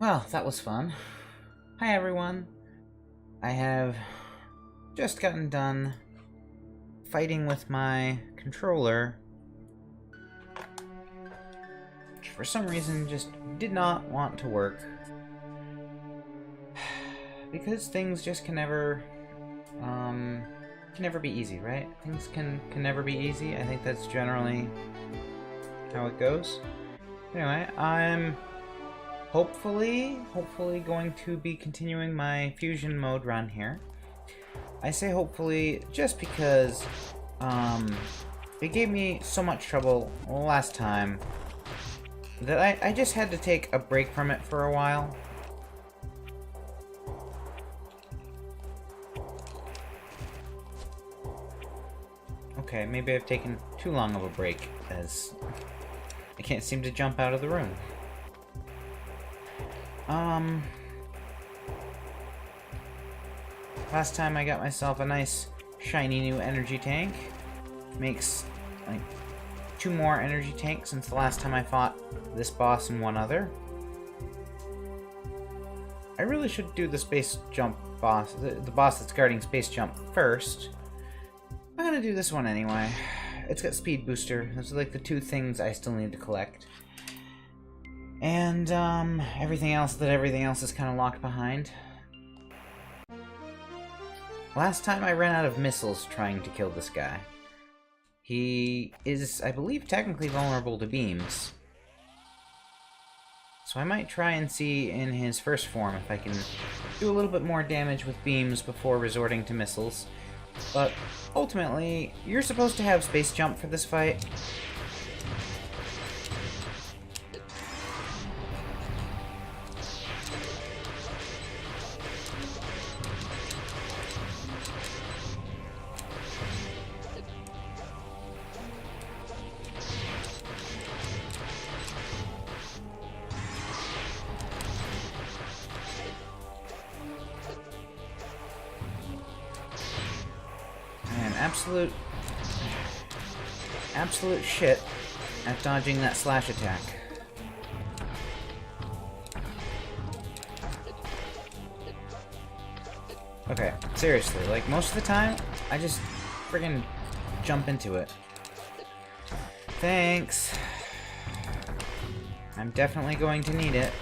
Well, that was fun. Hi everyone. I have just gotten done fighting with my controller, which for some reason just did not want to work. Because things just can never be easy, right? Things can never be easy. I think that's generally how it goes. Anyway, I'm hopefully going to be continuing my fusion mode run here. I say hopefully just because it gave me so much trouble last time that I just had to take a break from it for a while. Okay, maybe I've taken too long of a break, as I can't seem to jump out of the room. Last time I got myself a nice, shiny new energy tank. Makes, like, 2 more energy tanks since the last time I fought this boss and one other. I really should do the space jump boss, the boss that's guarding space jump first. I'm gonna do this one anyway. It's got speed booster. Those are like the 2 things I still need to collect. And, everything else is kind of locked behind. Last time I ran out of missiles trying to kill this guy. He is, I believe, technically vulnerable to beams. So I might try and see in his first form if I can do a little bit more damage with beams before resorting to missiles. But ultimately, you're supposed to have space jump for this fight. Absolute shit at dodging that slash attack. Okay, seriously, like most of the time, I just friggin' jump into it. Thanks. I'm definitely going to need it.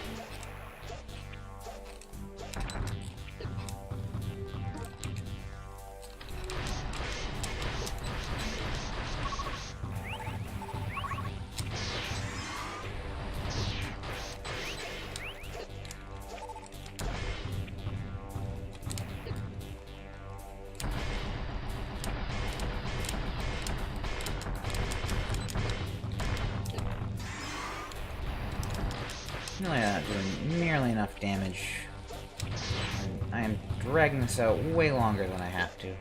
Really not doing nearly enough damage. I am dragging this out way longer than I have to.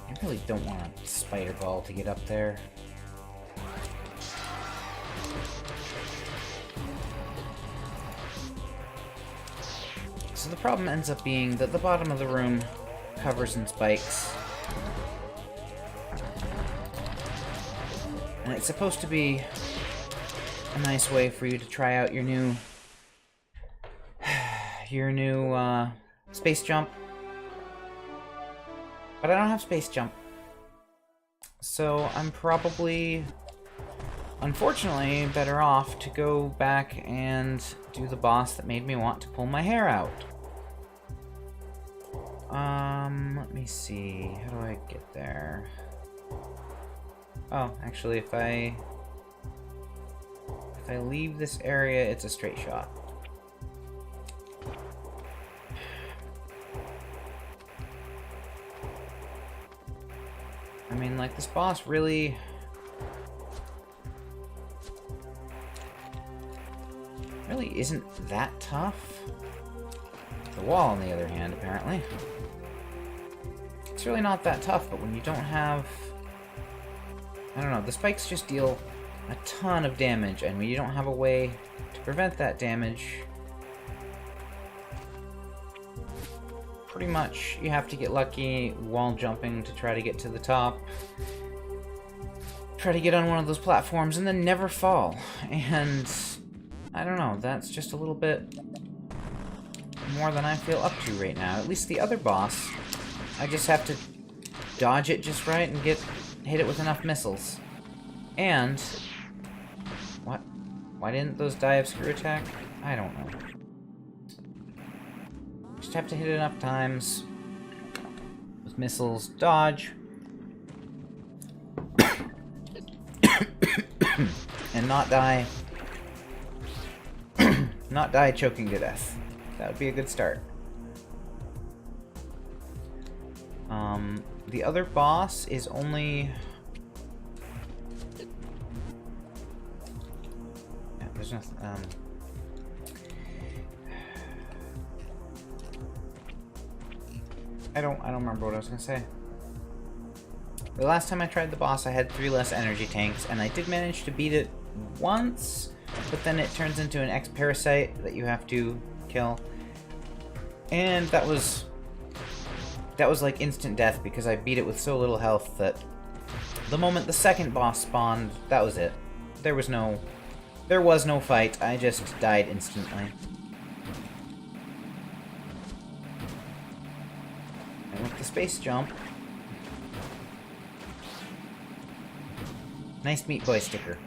I really don't want a spider ball to get up there. So the problem ends up being that the bottom of the room covers in spikes. And it's supposed to be a nice way for you to try out your new space jump. But I don't have space jump. So I'm probably, unfortunately, better off to go back and do the boss that made me want to pull my hair out. Let me see. How do I get there? Oh, actually, if I leave this area, it's a straight shot. I mean, like, this boss really isn't that tough. The wall, on the other hand, apparently. It's really not that tough, but when you don't have... I don't know, the spikes just deal a ton of damage, and when you don't have a way to prevent that damage, pretty much you have to get lucky while jumping to try to get to the top. Try to get on one of those platforms and then never fall. And I don't know, that's just a little bit more than I feel up to right now. At least the other boss, I just have to dodge it just right and hit it with enough missiles. And what? Why didn't those die of screw attack? I don't know. Just have to hit it enough times with missiles, dodge, and not die. Not die choking to death. That would be a good start. The other boss is only... Yeah, there's nothing... I don't remember what I was gonna say. The last time I tried the boss, I had 3 less energy tanks, and I did manage to beat it once, but then it turns into an X-Parasite that you have to kill. And that was like instant death because I beat it with so little health that the moment the second boss spawned, that was it. There was no fight. I just died instantly. And with the space jump, nice Meat Boy sticker.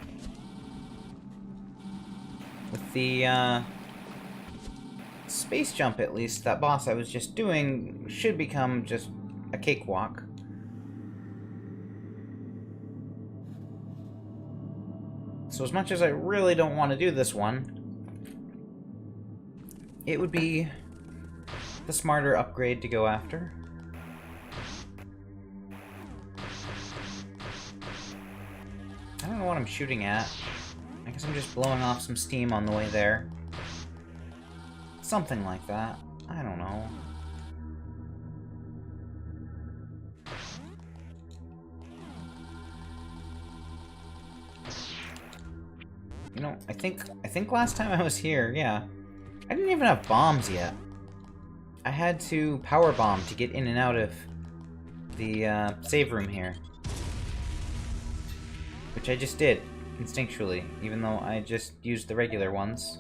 With the space jump, at least, that boss I was just doing should become just a cakewalk. So as much as I really don't want to do this one, it would be the smarter upgrade to go after. I don't know what I'm shooting at. I guess I'm just blowing off some steam on the way there. Something like that. I don't know. You know, I think last time I was here, yeah, I didn't even have bombs yet. I had to power bomb to get in and out of the save room here. Which I just did, instinctually, even though I just used the regular ones.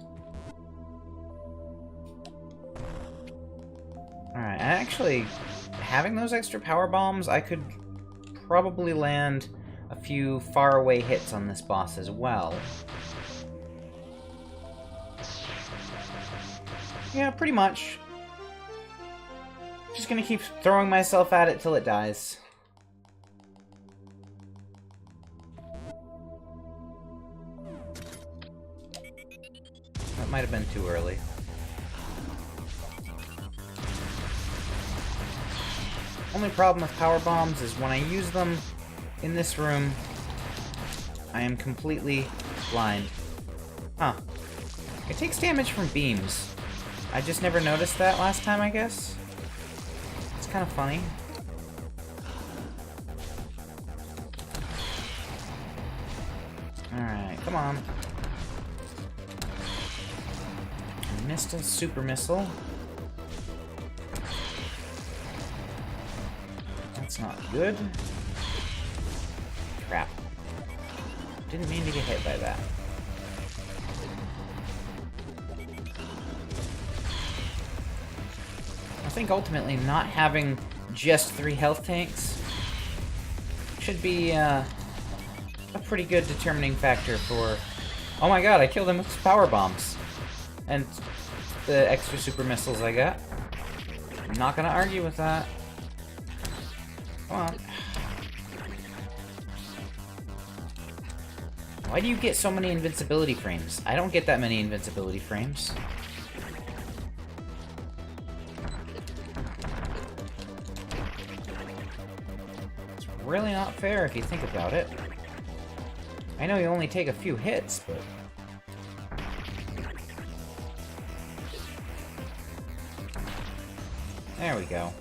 Alright, actually, having those extra power bombs, I could probably land a few faraway hits on this boss as well. Yeah, pretty much. Just gonna keep throwing myself at it till it dies. That might have been too early. Only problem with power bombs is when I use them in this room, I am completely blind. Huh. It takes damage from beams. I just never noticed that last time, I guess. It's kind of funny. Alright, come on. I missed a super missile. That's not good. Crap. Didn't mean to get hit by that. I think ultimately not having just 3 health tanks should be a pretty good determining factor for... Oh my god, I killed him with power bombs. And the extra super missiles I got. I'm not gonna argue with that. Come on. Why do you get so many invincibility frames? I don't get that many invincibility frames. It's really not fair if you think about it. I know you only take a few hits, but... There we go.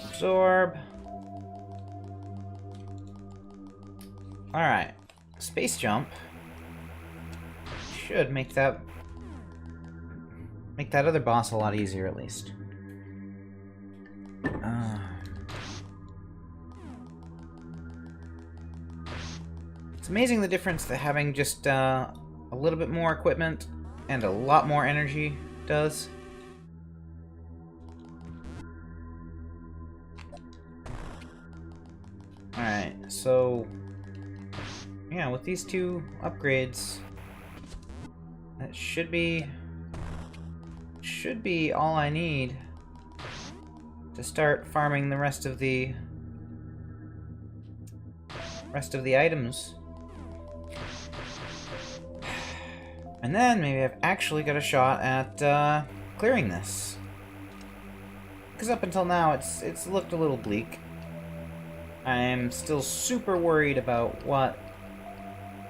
Absorb. Alright. Space jump should make that other boss a lot easier, at least. It's amazing the difference that having just a little bit more equipment and a lot more energy does. Alright, so yeah, with these two upgrades, that should be all I need to start farming the rest of the items. And then maybe I've actually got a shot at clearing this. Because up until now it's looked a little bleak. I'm still super worried about what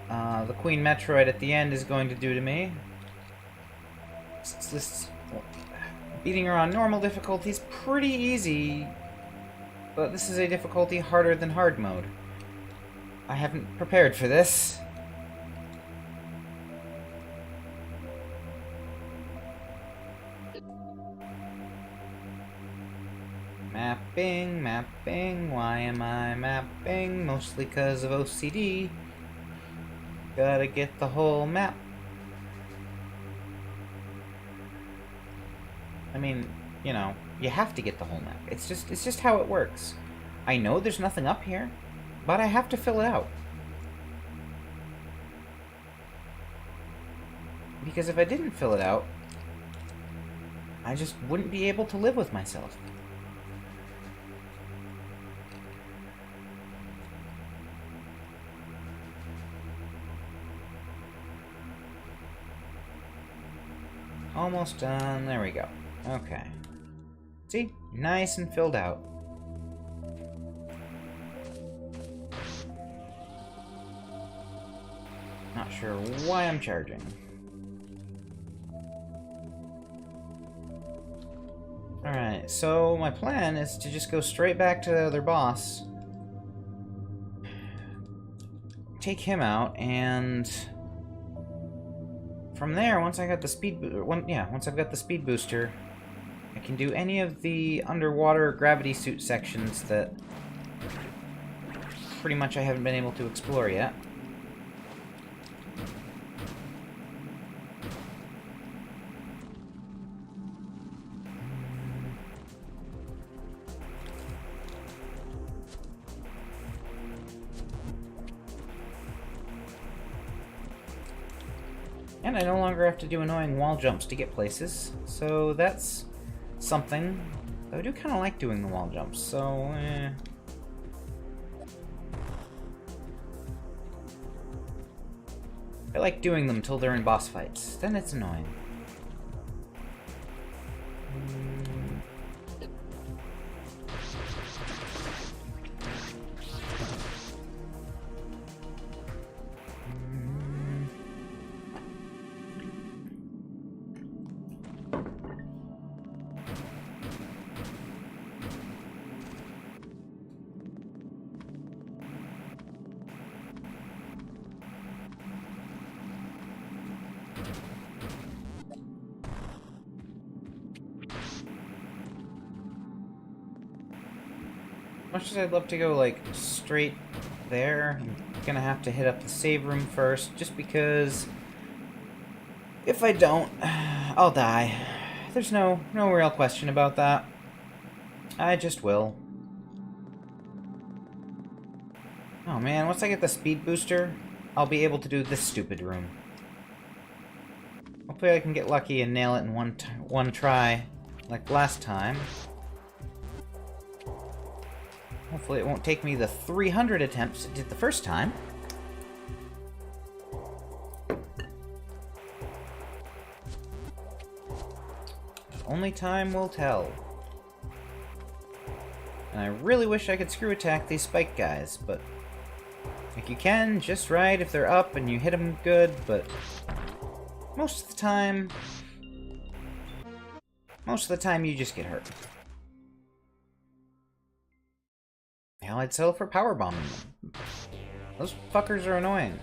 the Queen Metroid at the end is going to do to me. Beating her on normal difficulty is pretty easy, but this is a difficulty harder than hard mode. I haven't prepared for this. Mapping, mapping, why am I mapping? Mostly because of OCD. Gotta get the whole map. I mean, you know, you have to get the whole map. It's just how it works. I know there's nothing up here, but I have to fill it out. Because if I didn't fill it out, I just wouldn't be able to live with myself. Almost done. There we go. Okay. See? Nice and filled out. Not sure why I'm charging. Alright, so my plan is to just go straight back to the other boss. Take him out, and from there, once I've got the speed booster, I can do any of the underwater gravity suit sections that pretty much I haven't been able to explore yet. And I no longer have to do annoying wall jumps to get places, so that's something. I do kind of like doing the wall jumps, so I like doing them till they're in boss fights. Then it's annoying. Much as I'd love to go, like, straight there, I'm gonna have to hit up the save room first, just because if I don't, I'll die. There's no real question about that. I just will. Oh man, once I get the speed booster, I'll be able to do this stupid room. Hopefully I can get lucky and nail it in one try, like last time. Hopefully it won't take me the 300 attempts it did the first time. Only time will tell. And I really wish I could screw attack these spike guys, but like you can just right if they're up and you hit them good, but most of the time you just get hurt. Hell, I'd settle for power bombing them. Those fuckers are annoying.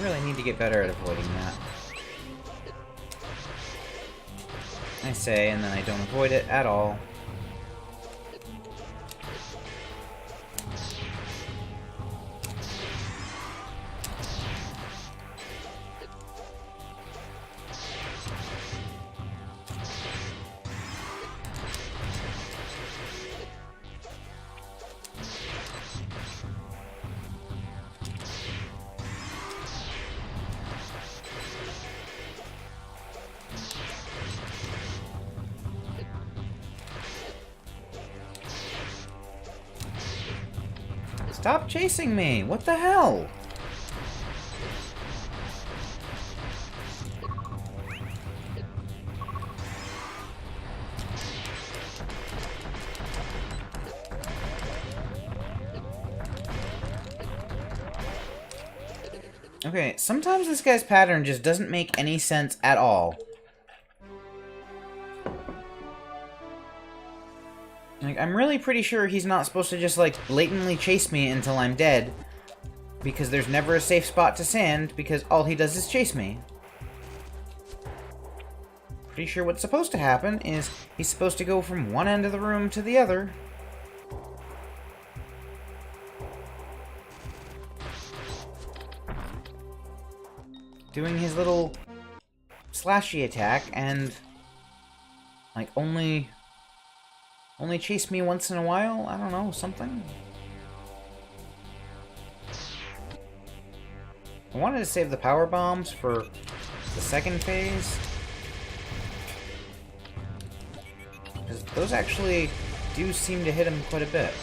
really need to get better at avoiding that. I say, and then I don't avoid it at all. Stop chasing me! What the hell? Okay, sometimes this guy's pattern just doesn't make any sense at all. Like, I'm really pretty sure he's not supposed to just, like, blatantly chase me until I'm dead. Because there's never a safe spot to stand, because all he does is chase me. Pretty sure what's supposed to happen is he's supposed to go from one end of the room to the other. Doing his little slashy attack and, like, only chase me once in a while? I don't know, something? I wanted to save the power bombs for the second phase. Because those actually do seem to hit him quite a bit.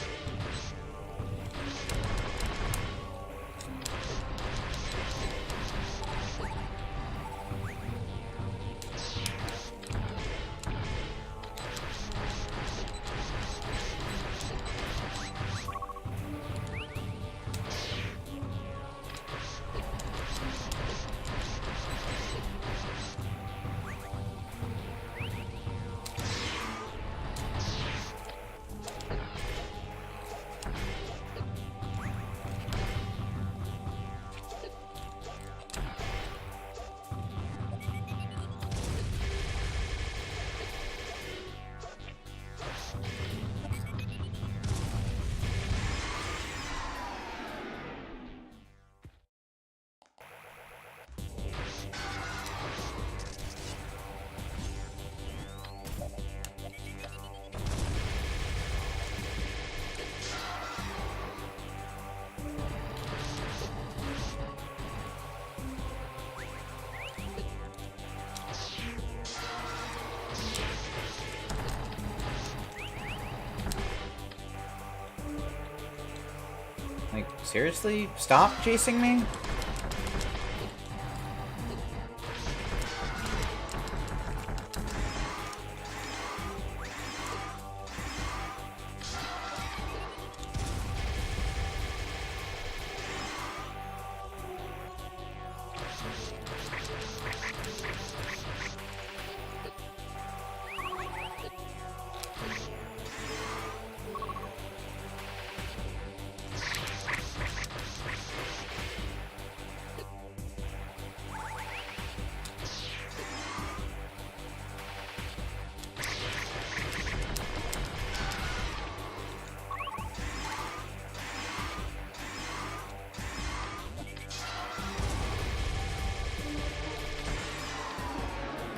Like, seriously? Stop chasing me?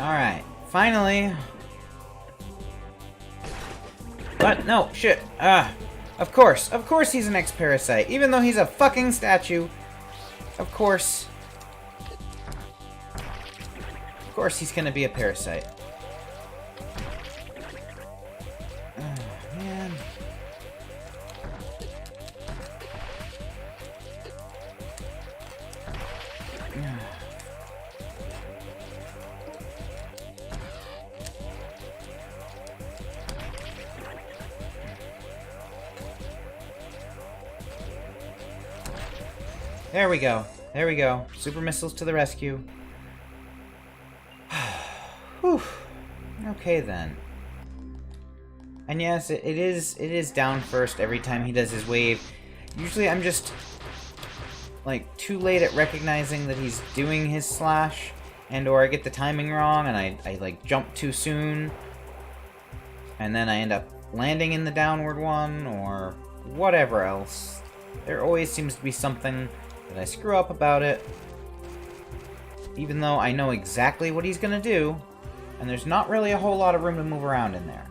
Alright, finally. What? No, shit. Of course he's an ex-parasite. Even though he's a fucking statue. Of course he's gonna be a parasite. Oh, man. There we go. There we go. Super missiles to the rescue. Whew. Okay then. And yes, it is down first every time he does his wave. Usually I'm just like, too late at recognizing that he's doing his slash, and or I get the timing wrong, and I like, jump too soon, and then I end up landing in the downward one, or whatever else. There always seems to be something that I screw up about it, even though I know exactly what he's gonna do, and there's not really a whole lot of room to move around in there.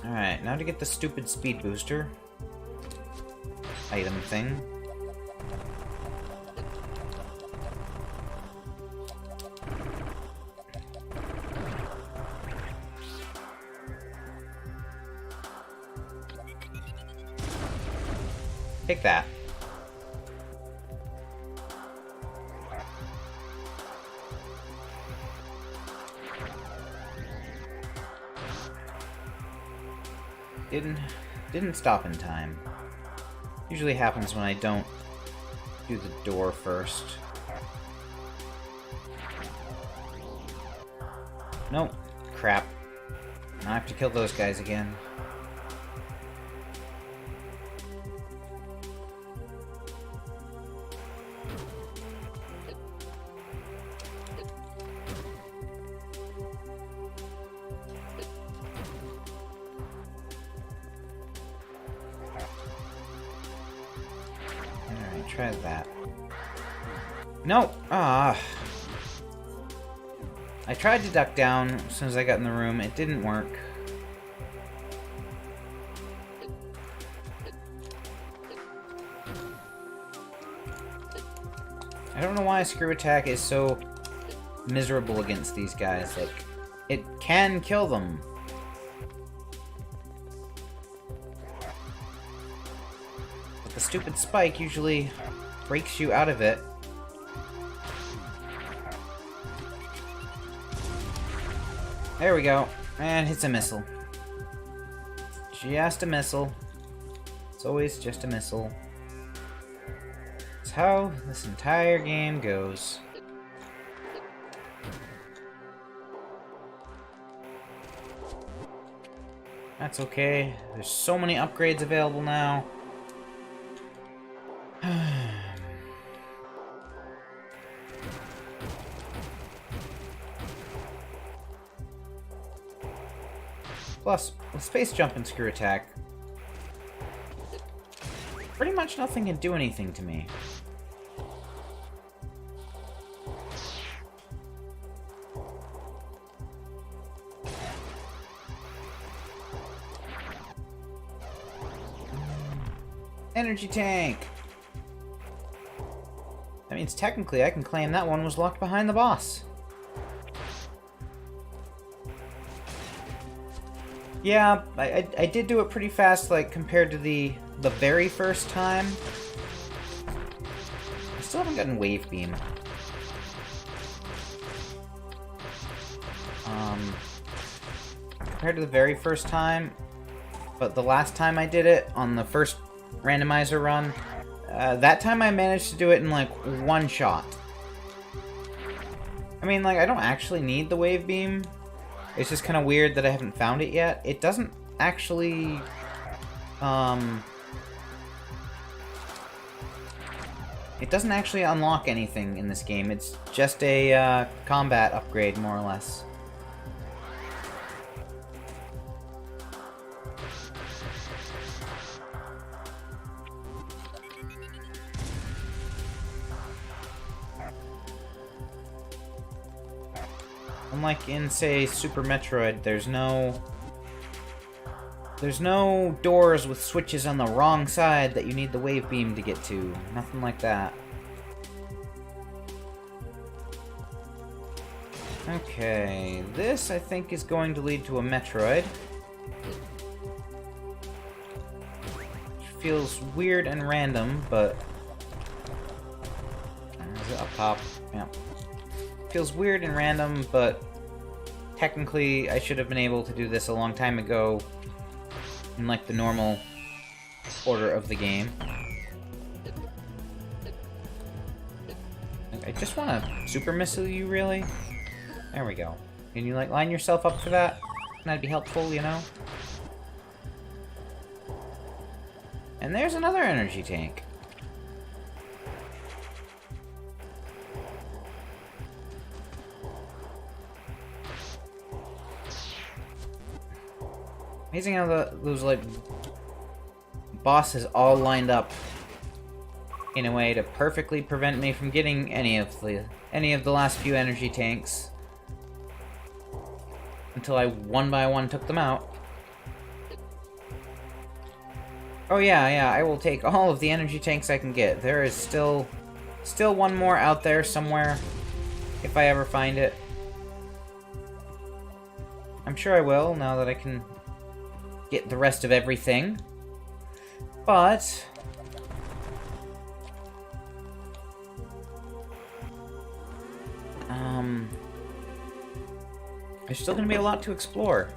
Alright, now to get the stupid speed booster item thing. Take that. Didn't stop in time. Usually happens when I don't do the door first. Nope. Crap. Now I have to kill those guys again. Try that. No! Ah. I tried to duck down as soon as I got in the room. It didn't work. I don't know why screw attack is so miserable against these guys. Like, it can kill them. The stupid spike usually breaks you out of it. There we go. And hits a missile. Just a missile. It's always just a missile. It's how this entire game goes. That's okay. There's so many upgrades available now. Plus, with space jump and screw attack, pretty much nothing can do anything to me. Energy tank! That means technically I can claim that one was locked behind the boss. Yeah, I did do it pretty fast, like, compared to the very first time. I still haven't gotten Wave Beam. Compared to the very first time, but the last time I did it, on the first randomizer run, that time I managed to do it in, like, one shot. I mean, like, I don't actually need the Wave Beam. It's just kind of weird that I haven't found it yet. It doesn't actually, it doesn't actually unlock anything in this game. It's just a, combat upgrade, more or less. Unlike in, say, Super Metroid, there's no doors with switches on the wrong side that you need the Wave Beam to get to. Nothing like that. Okay, this, I think, is going to lead to a Metroid. Which feels weird and random, but... Is it up top? Yeah. Feels weird and random, but technically I should have been able to do this a long time ago in, like, the normal order of the game. I just want to super missile you, really? There we go. Can you, like, line yourself up for that? That'd be helpful, you know? And there's another energy tank. Amazing how those, like, bosses all lined up in a way to perfectly prevent me from getting any of the last few energy tanks until I one by one took them out. Oh yeah, I will take all of the energy tanks I can get. There is still one more out there somewhere if I ever find it. I'm sure I will now that I can get the rest of everything. But there's still gonna be a lot to explore.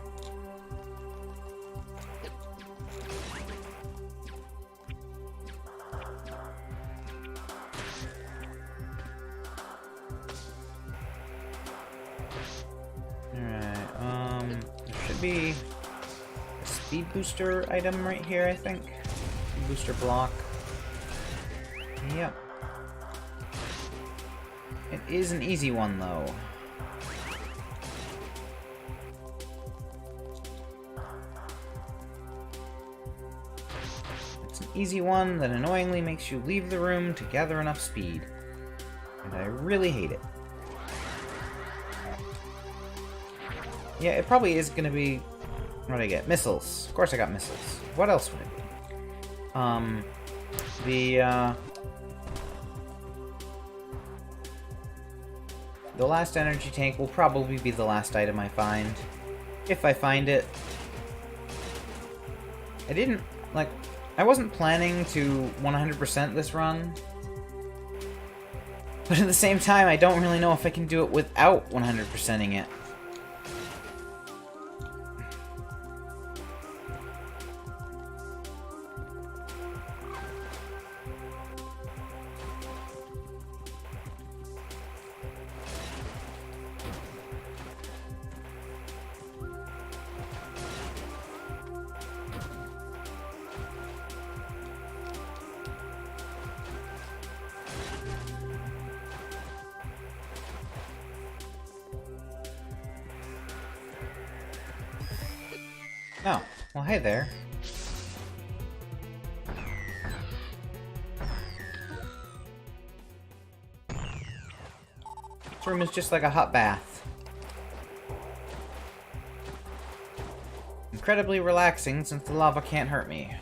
Alright, there should be a speed booster item right here, I think. Booster block. Yep. It is an easy one, though. It's an easy one that annoyingly makes you leave the room to gather enough speed. And I really hate it. Yeah, it probably is gonna be... What did I get? Missiles. Of course I got missiles. What else would it be? The last energy tank will probably be the last item I find. If I find it. I wasn't planning to 100% this run. But at the same time, I don't really know if I can do it without 100%ing it. Oh, well, hey there. This room is just like a hot bath. Incredibly relaxing since the lava can't hurt me.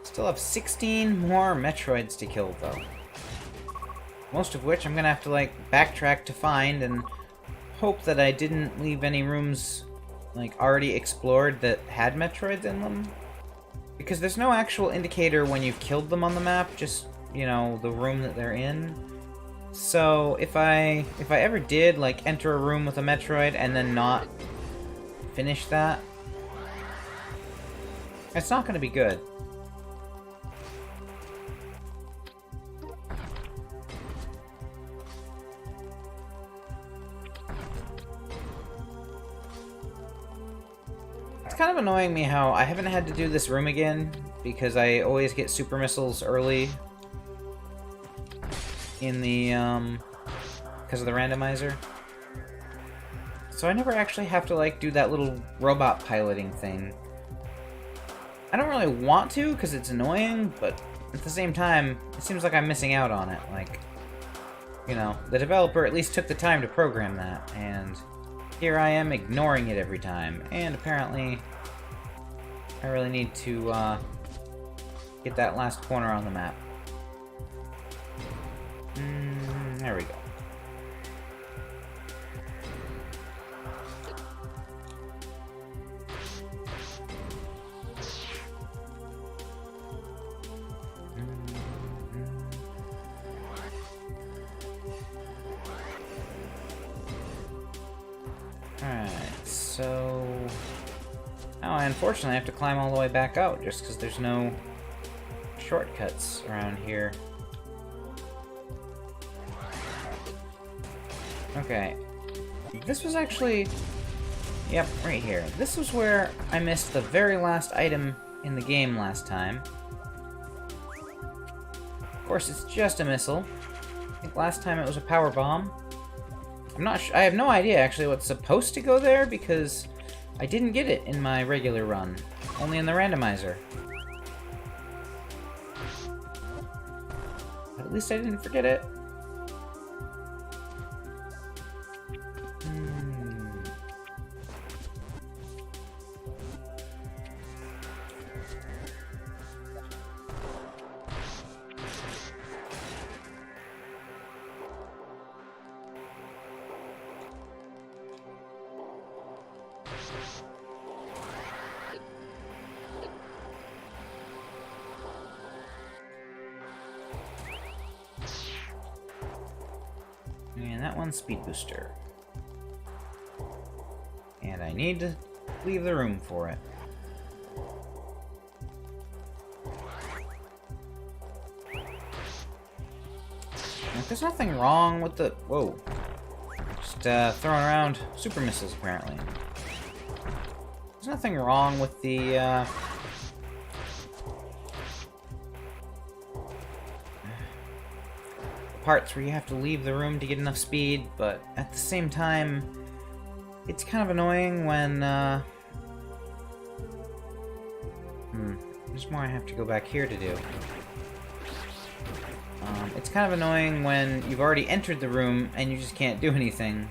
Still have 16 more Metroids to kill, though. Most of which I'm gonna have to, like, backtrack to find and hope that I didn't leave any rooms, like, already explored that had Metroids in them. Because there's no actual indicator when you've killed them on the map, just, you know, the room that they're in. So, if I ever did, like, enter a room with a Metroid and then not finish that, it's not gonna be good. It's kind of annoying me how I haven't had to do this room again because I always get super missiles early in the, because of the randomizer. So I never actually have to, like, do that little robot piloting thing. I don't really want to because it's annoying, but at the same time, it seems like I'm missing out on it. Like, you know, the developer at least took the time to program that, and here I am ignoring it every time, and apparently I really need to get that last corner on the map. There we go. Alright, so... now I unfortunately have to climb all the way back out just because there's no shortcuts around here. Okay. This was actually... Yep, right here. This was where I missed the very last item in the game last time. Of course, it's just a missile. I think last time it was a power bomb. I'm not sure. I have no idea, actually, what's supposed to go there, because I didn't get it in my regular run. Only in the randomizer. But at least I didn't forget it. And that one's speed booster. And I need to leave the room for it. Like, there's nothing wrong with the... Whoa. Just throwing around super missiles, apparently. There's nothing wrong with the parts where you have to leave the room to get enough speed, but at the same time, it's kind of annoying when, there's more I have to go back here to do. It's kind of annoying when you've already entered the room and you just can't do anything.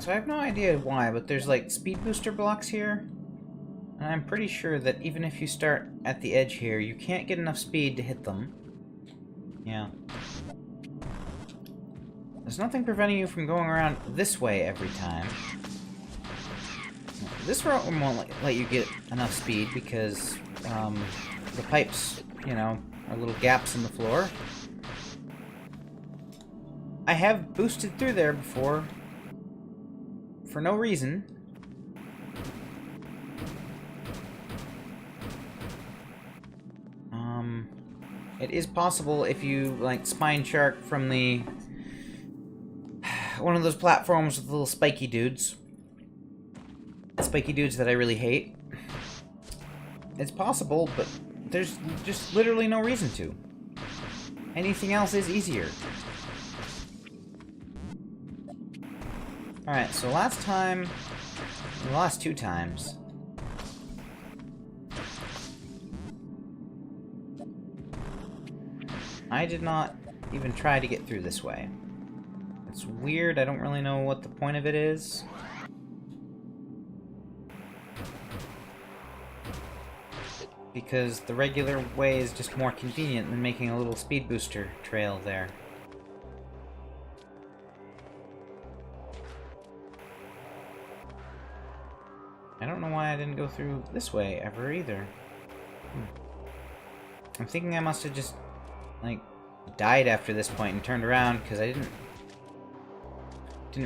So I have no idea why, but there's like speed booster blocks here. And I'm pretty sure that even if you start at the edge here, you can't get enough speed to hit them. Yeah. There's nothing preventing you from going around this way every time. This route won't let you get enough speed because the pipes, you know, are little gaps in the floor. I have boosted through there before. For no reason. It is possible if you, like, spine shark from the... one of those platforms with little spiky dudes. Spiky dudes that I really hate. It's possible, but there's just literally no reason to. Anything else is easier. Alright, so last time... the last two times... I did not even try to get through this way. It's weird, I don't really know what the point of it is. Because the regular way is just more convenient than making a little speed booster trail there. I don't know why I didn't go through this way ever either. I'm thinking I must have just, like, died after this point and turned around because I didn't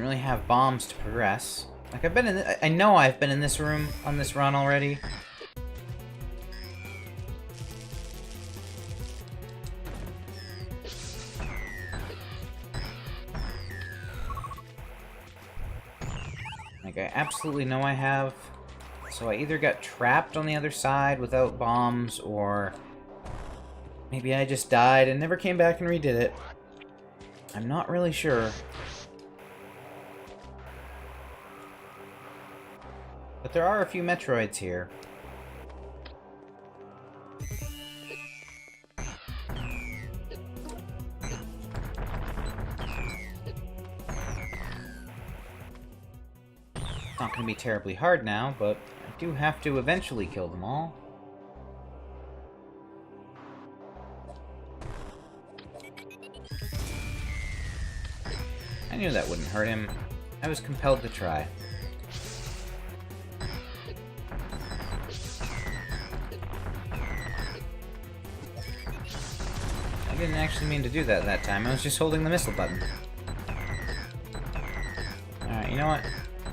really have bombs to progress. Like, I've been in I know I've been in this room on this run already. Like, I absolutely know I have. So I either got trapped on the other side without bombs, or maybe I just died and never came back and redid it. I'm not really sure. But there are a few Metroids here. It's not going to be terribly hard now, but I do have to eventually kill them all. knew that wouldn't hurt him. I was compelled to try. I didn't actually mean to do that time. I was just holding the missile button. Alright, you know what?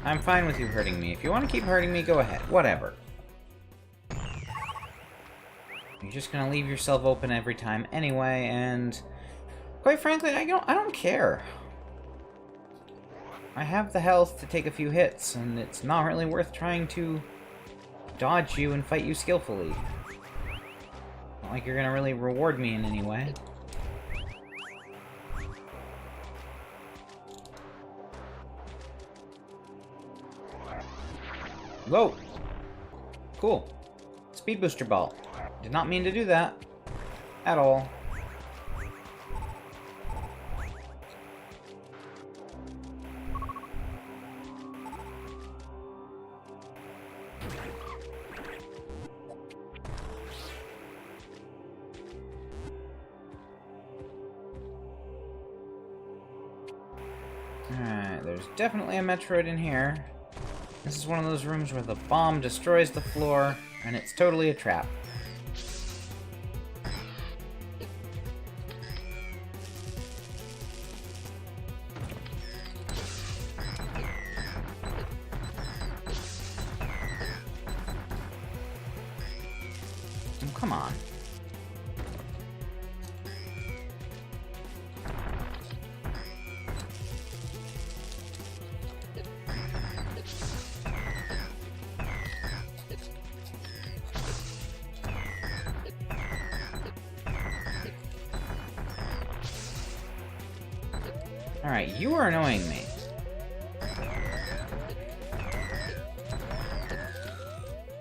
I'm fine with you hurting me. If you want to keep hurting me, go ahead. Whatever. You're just gonna leave yourself open every time anyway, and quite frankly, I don't care. I have the health to take a few hits, and it's not really worth trying to dodge you and fight you skillfully. Not like you're gonna really reward me in any way. Whoa! Cool. Speed booster ball. Did not mean to do that. At all. Alright, there's definitely a Metroid in here. This is one of those rooms where the bomb destroys the floor, and it's totally a trap. Oh, come on. Alright, you are annoying me.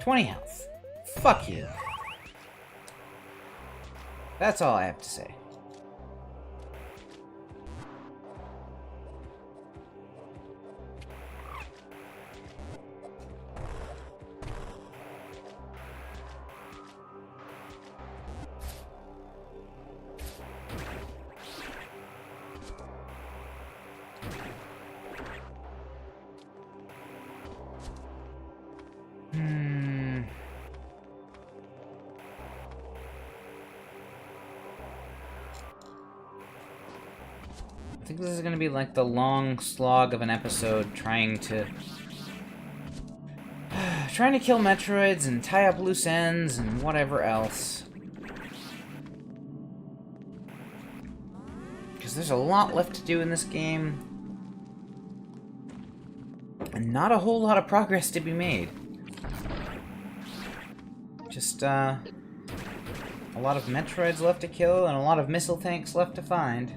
$20 health. Fuck you. That's all I have to say. I think this is gonna be like the long slog of an episode trying to kill Metroids and tie up loose ends and whatever else. Because there's a lot left to do in this game. And not a whole lot of progress to be made. Just, a lot of Metroids left to kill and a lot of missile tanks left to find.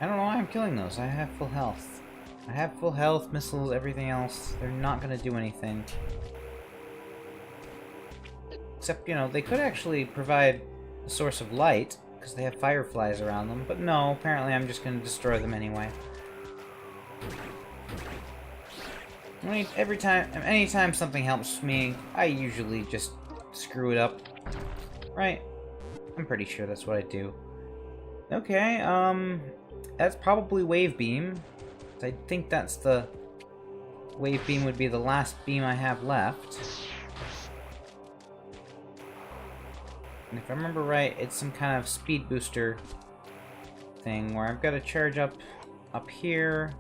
I don't know why I'm killing those. I have full health. I have full health, missiles, everything else. They're not gonna do anything. Except, you know, they could actually provide a source of light, because they have fireflies around them, but no, apparently I'm just gonna destroy them anyway. I mean, anytime something helps me, I usually just screw it up. Right? I'm pretty sure that's what I do. Okay, that's probably Wave Beam. I think that's the... Wave Beam would be the last beam I have left. And if I remember right, it's some kind of speed booster thing where I've got to charge up here,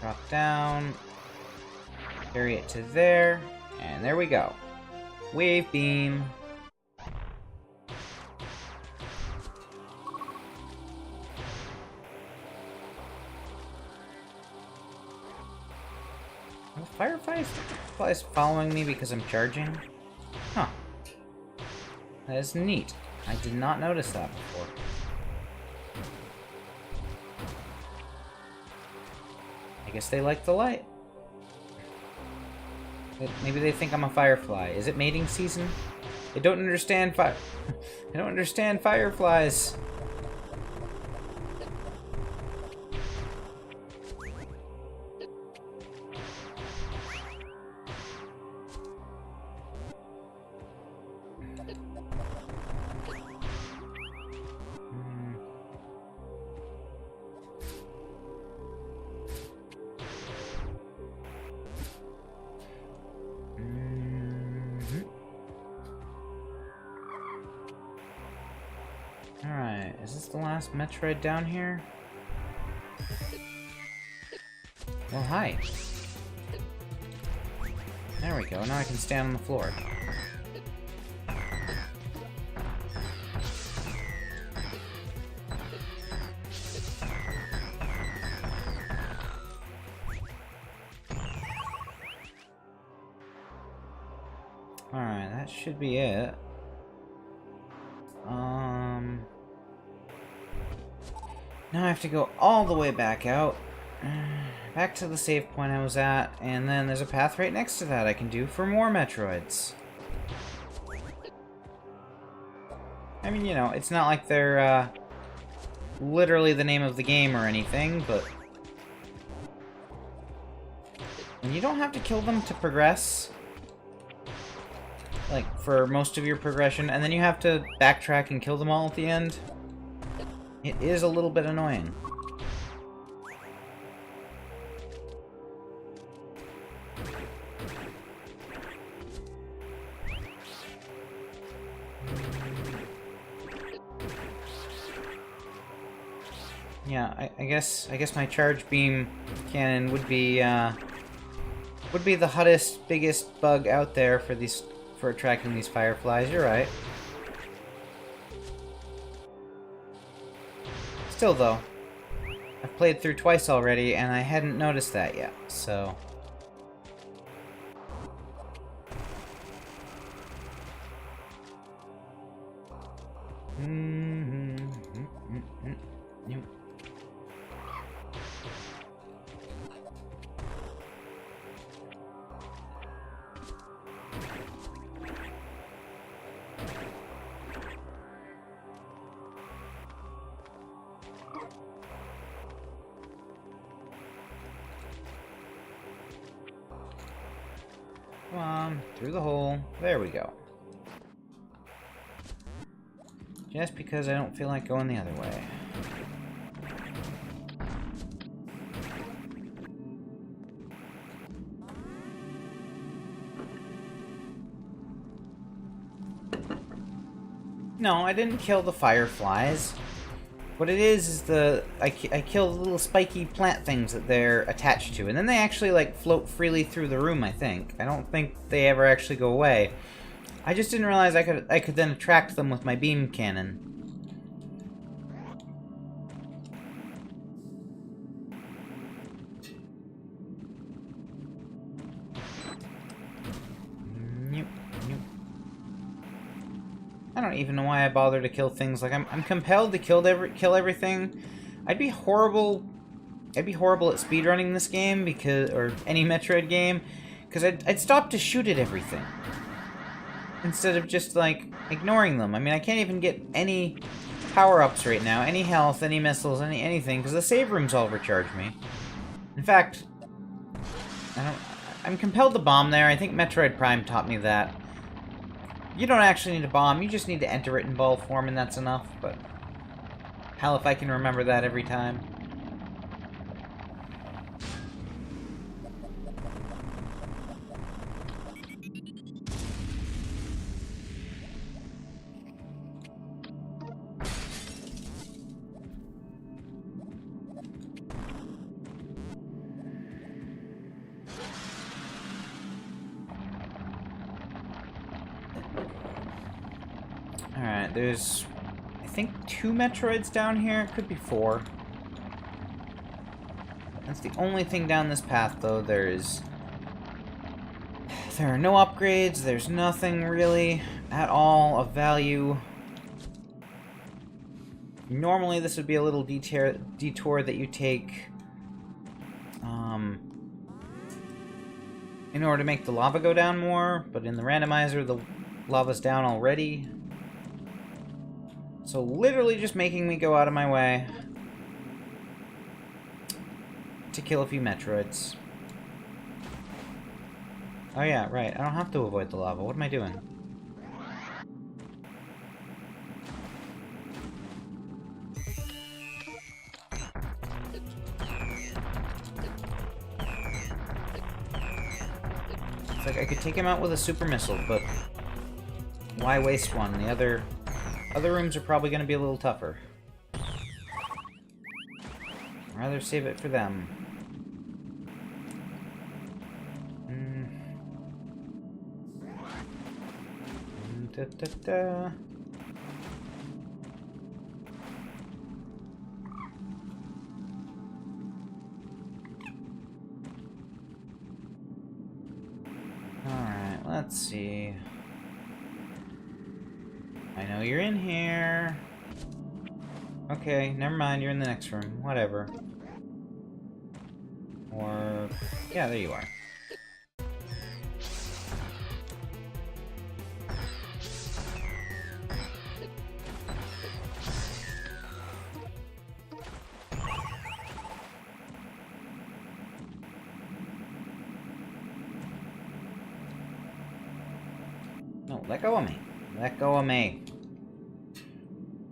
drop down, carry it to there, and there we go. Wave Beam. Are the fireflies following me because I'm charging? Huh. That is neat. I did not notice that before. I guess they like the light. Maybe they think I'm a firefly. Is it mating season? I don't understand I don't understand fireflies. Alright, is this the last Metroid down here? Oh, hi. There we go, now I can stand on the floor. Alright, that should be it. Now I have to go all the way back out. Back to the save point I was at, and then there's a path right next to that I can do for more Metroids. I mean, you know, it's not like they're, literally the name of the game or anything, but... And you don't have to kill them to progress. Like, for most of your progression, and then you have to backtrack and kill them all at the end. It is a little bit annoying. Yeah, I guess my charge beam cannon would be the hottest, biggest bug out there for attracting these fireflies. You're right. Still, though, I've played through twice already, and I hadn't noticed that yet, so... Come on, through the hole. There we go. Just because I don't feel like going the other way. No, I didn't kill the fireflies. What it is I kill the little spiky plant things that they're attached to, and then they actually like float freely through the room. I think. I don't think they ever actually go away. I just didn't realize I could then attract them with my beam cannon. I don't even know why I bother to kill things. Like I'm compelled to kill everything. I'd be horrible at speedrunning this game or any Metroid game, because I'd stop to shoot at everything instead of just like ignoring them. I mean, I can't even get any power-ups right now, any health, any missiles, anything, because the save rooms all recharge me. In fact, I'm compelled to bomb there. I think Metroid Prime taught me that. You don't actually need to bomb, you just need to enter it in ball form, and that's enough, but... Hell, if I can remember that every time. Alright, there's, I think, 2 Metroids down here. It could be 4. That's the only thing down this path, though. There's There are no upgrades, there's nothing really at all of value. Normally this would be a little detour that you take in order to make the lava go down more, but in the randomizer the lava's down already. So literally just making me go out of my way to kill a few Metroids. Oh yeah, right, I don't have to avoid the lava. What am I doing? It's like I could take him out with a super missile, but why waste one? The other rooms are probably going to be a little tougher. I'd rather save it for them. Da, da, da. Alright, let's see. I know you're in here. Okay, never mind, you're in the next room. Whatever. Or... yeah, there you are. No, let go of me. Let go of me.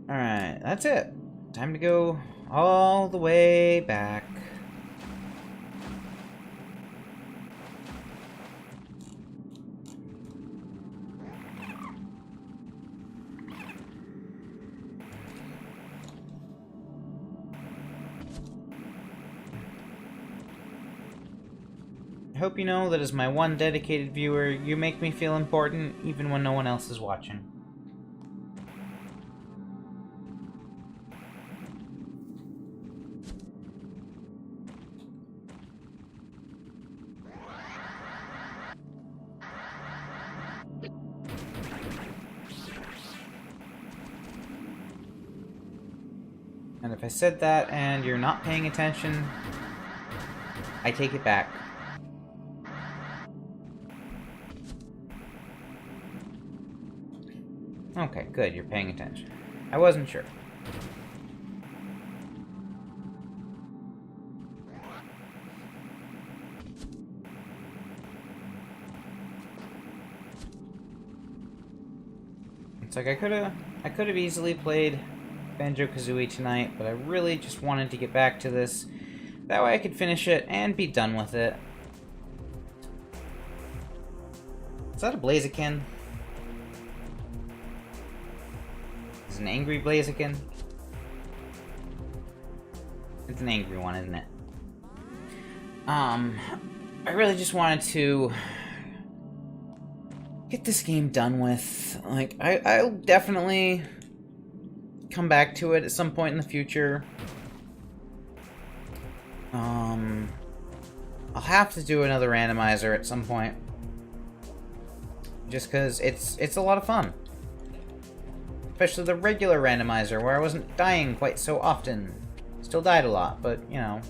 Alright, that's it. Time to go all the way back. I hope you know that as my one dedicated viewer, you make me feel important even when no one else is watching. And if I said that and you're not paying attention, I take it back. Okay, good, you're paying attention. I wasn't sure. It's like I could have easily played Banjo-Kazooie tonight, but I really just wanted to get back to this. That way I could finish it and be done with it. Is that a Blaziken? Is it an angry Blaziken? It's an angry one, isn't it? I really just wanted to get this game done with. Like, I'll definitely come back to it at some point in the future. I'll have to do another randomizer at some point. Just because it's a lot of fun. Especially the regular randomizer, where I wasn't dying quite so often. Still died a lot, but, you know.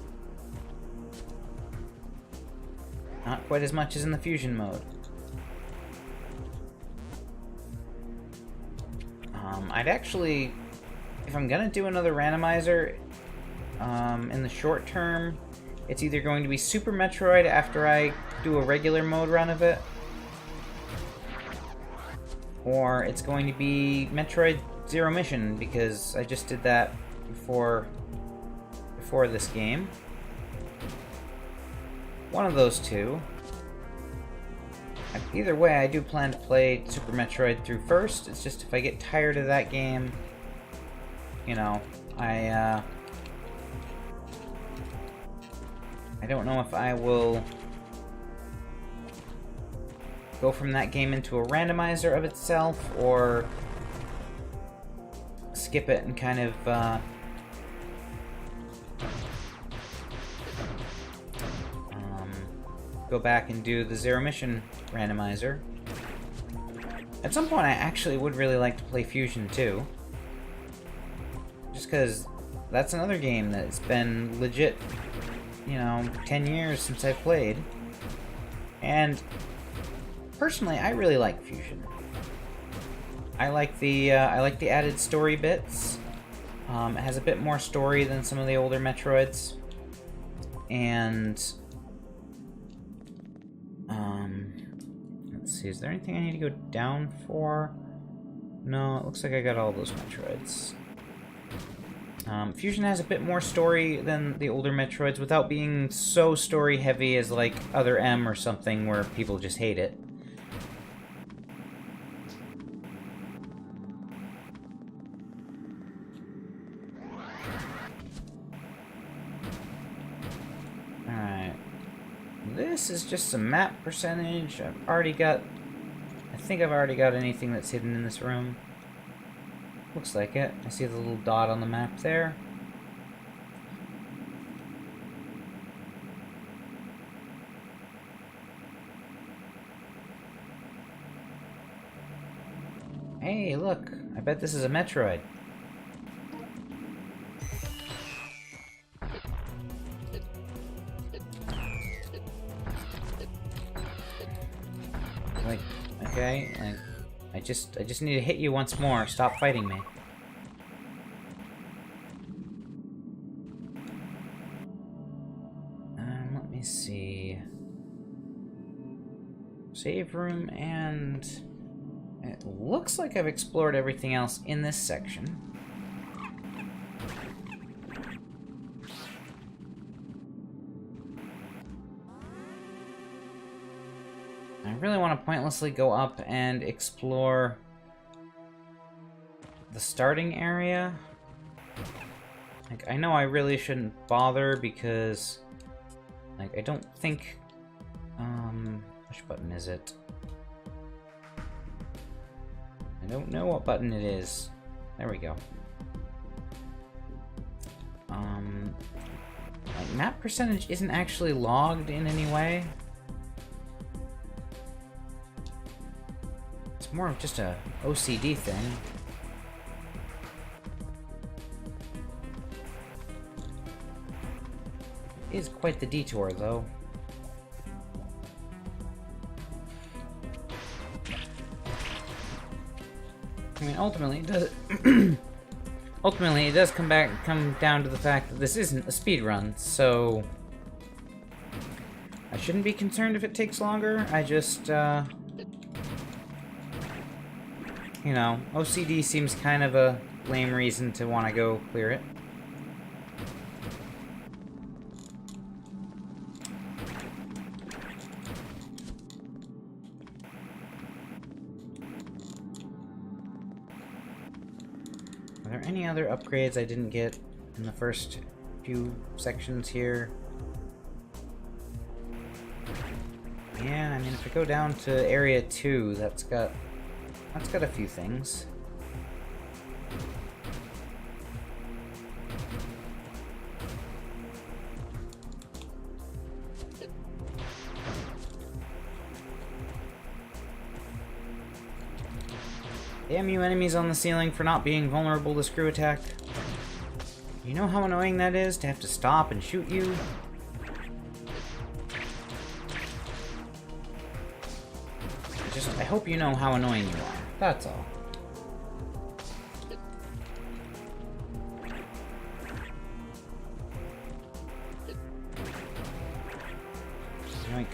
Not quite as much as in the fusion mode. I'd actually... if I'm gonna do another randomizer, in the short term, it's either going to be Super Metroid after I do a regular mode run of it, or it's going to be Metroid Zero Mission, because I just did that before this game. One of those two. Either way, I do plan to play Super Metroid through first. It's just if I get tired of that game, you know, I don't know if I will go from that game into a randomizer of itself, or skip it and kind of go back and do the Zero Mission randomizer. At some point, I actually would really like to play Fusion too. Just because that's another game that's been legit, you know, 10 years since I've played. And personally, I really like Fusion. I like the added story bits. It has a bit more story than some of the older Metroids. And let's see, is there anything I need to go down for? No, it looks like I got all those Metroids. Fusion has a bit more story than the older Metroids without being so story heavy as like Other M or something where people just hate it. Alright. This is just some map percentage. I think I've already got anything that's hidden in this room. Looks like it. I see the little dot on the map there. Hey, look. I bet this is a Metroid. Like, okay, like... I just need to hit you once more. Stop fighting me. Let me see. Save room, and it looks like I've explored everything else in this section. I really want to pointlessly go up and explore the starting area. Like, I know I really shouldn't bother because, like, I don't think, which button is it? I don't know what button it is. There we go. Like, map percentage isn't actually logged in any way. It's more of just a OCD thing. It is quite the detour, though. I mean, ultimately, it does. Ultimately, it does come down to the fact that this isn't a speed run, so I shouldn't be concerned if it takes longer. I just, you know, OCD seems kind of a lame reason to want to go clear it. Are there any other upgrades I didn't get in the first few sections here? Yeah, I mean, if I go down to Area 2, that's got a few things. Damn you enemies on the ceiling for not being vulnerable to screw attack. You know how annoying that is to have to stop and shoot you? I hope you know how annoying you are. That's all. Yoink.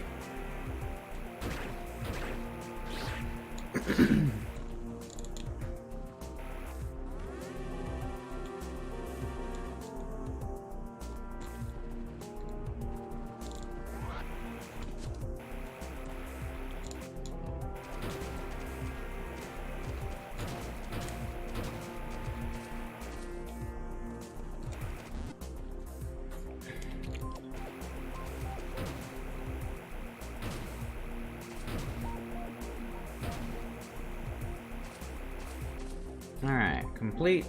Alright, completely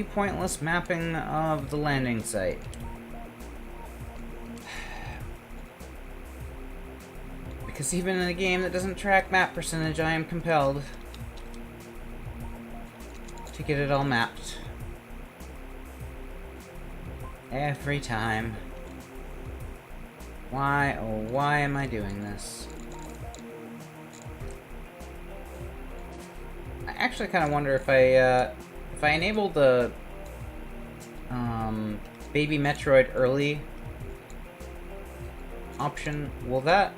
pointless mapping of the landing because even in a game that doesn't track map percentage, I am compelled to get it all mapped. Every time. Why, oh why am I doing this? I actually kind of wonder if I enable the Baby Metroid early option, will that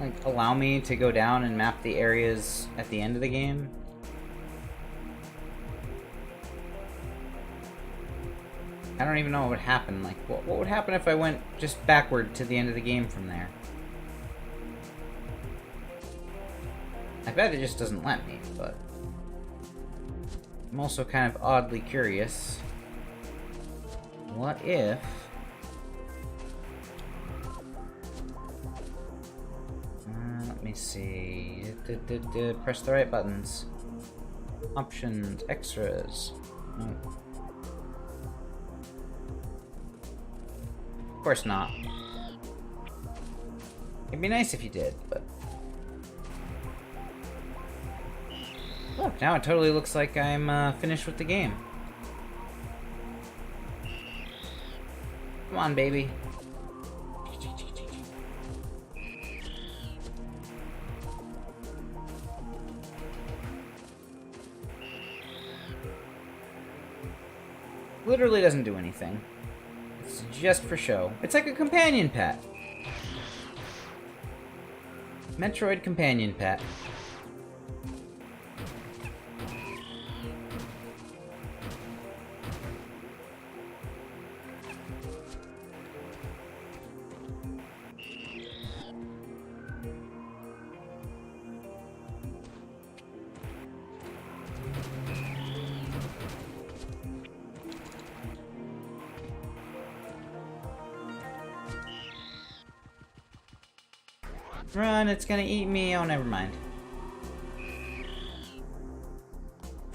like allow me to go down and map the areas at the end of the game? I don't even know what would happen. Like, what would happen if I went just backward to the end of the game from there? I bet it just doesn't let me, but I'm also kind of oddly curious. What if... let me see... Press the right buttons. Options, extras. No. Of course not. It'd be nice if you did, but... Look, now it totally looks like I'm finished with the game. Come on, baby. Literally doesn't do anything. It's just for show. It's like a companion pet. Metroid companion pet. Run, it's gonna eat me. Oh, never mind.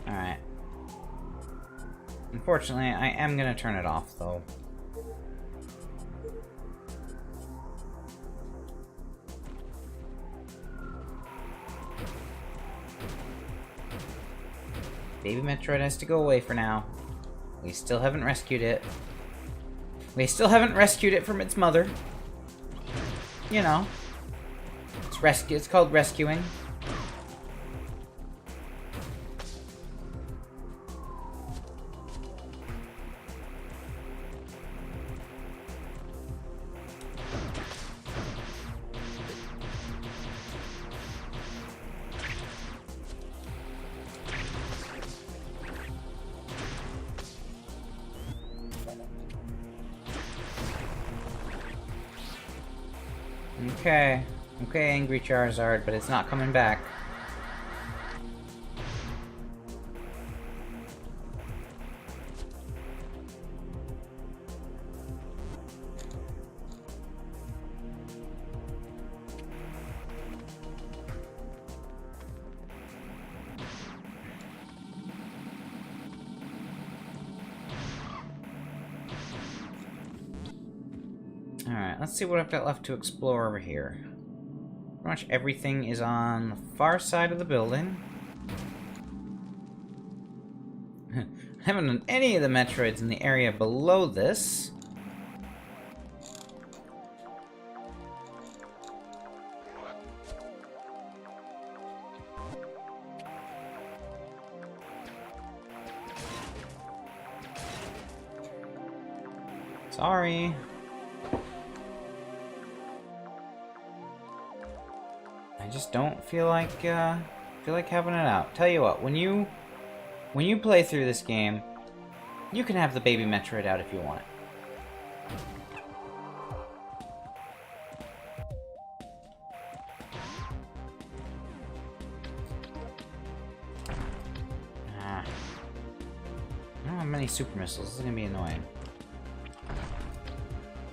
Alright. Unfortunately, I am gonna turn it off, though. Baby Metroid has to go away for now. We still haven't rescued it. We still haven't rescued it from its mother. You know. It's called rescuing. Okay. Okay, Angry Charizard, but it's not coming back. Alright, let's see what I've got left to explore over here. Pretty much everything is on the far side of the building. I haven't done any of the Metroids in the area below this. Sorry. I just don't feel like having it out. Tell you what, when you play through this game, you can have the Baby Metroid out if you want it. I don't have many super missiles. This is gonna be annoying.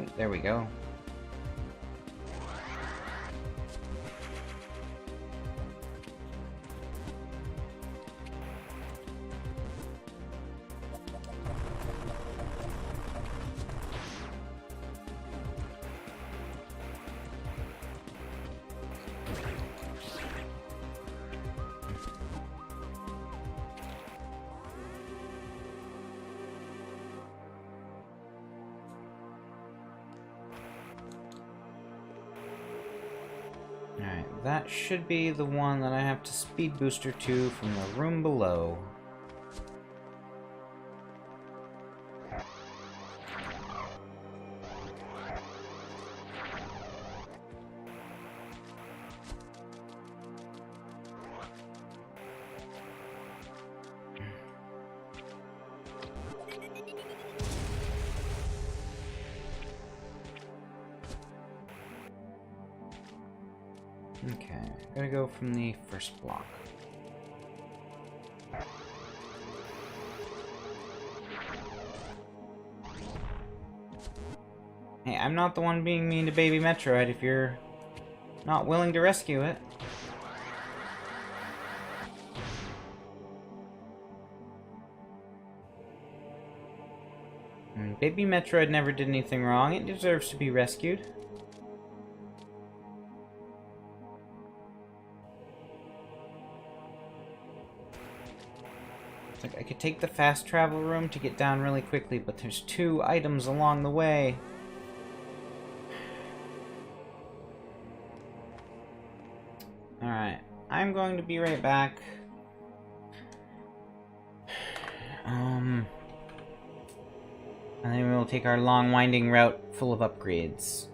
Oh, there we go. that should be the one that I have to speed booster to from the room below. Okay, gotta go from the first block. Hey, I'm not the one being mean to Baby Metroid if you're not willing to rescue it. Baby Metroid never did anything wrong. It deserves to be rescued. It's like I could take the fast travel room to get down really quickly, but there's 2 items along the way. Alright, I'm going to be right back. And then we'll take our long winding route full of upgrades.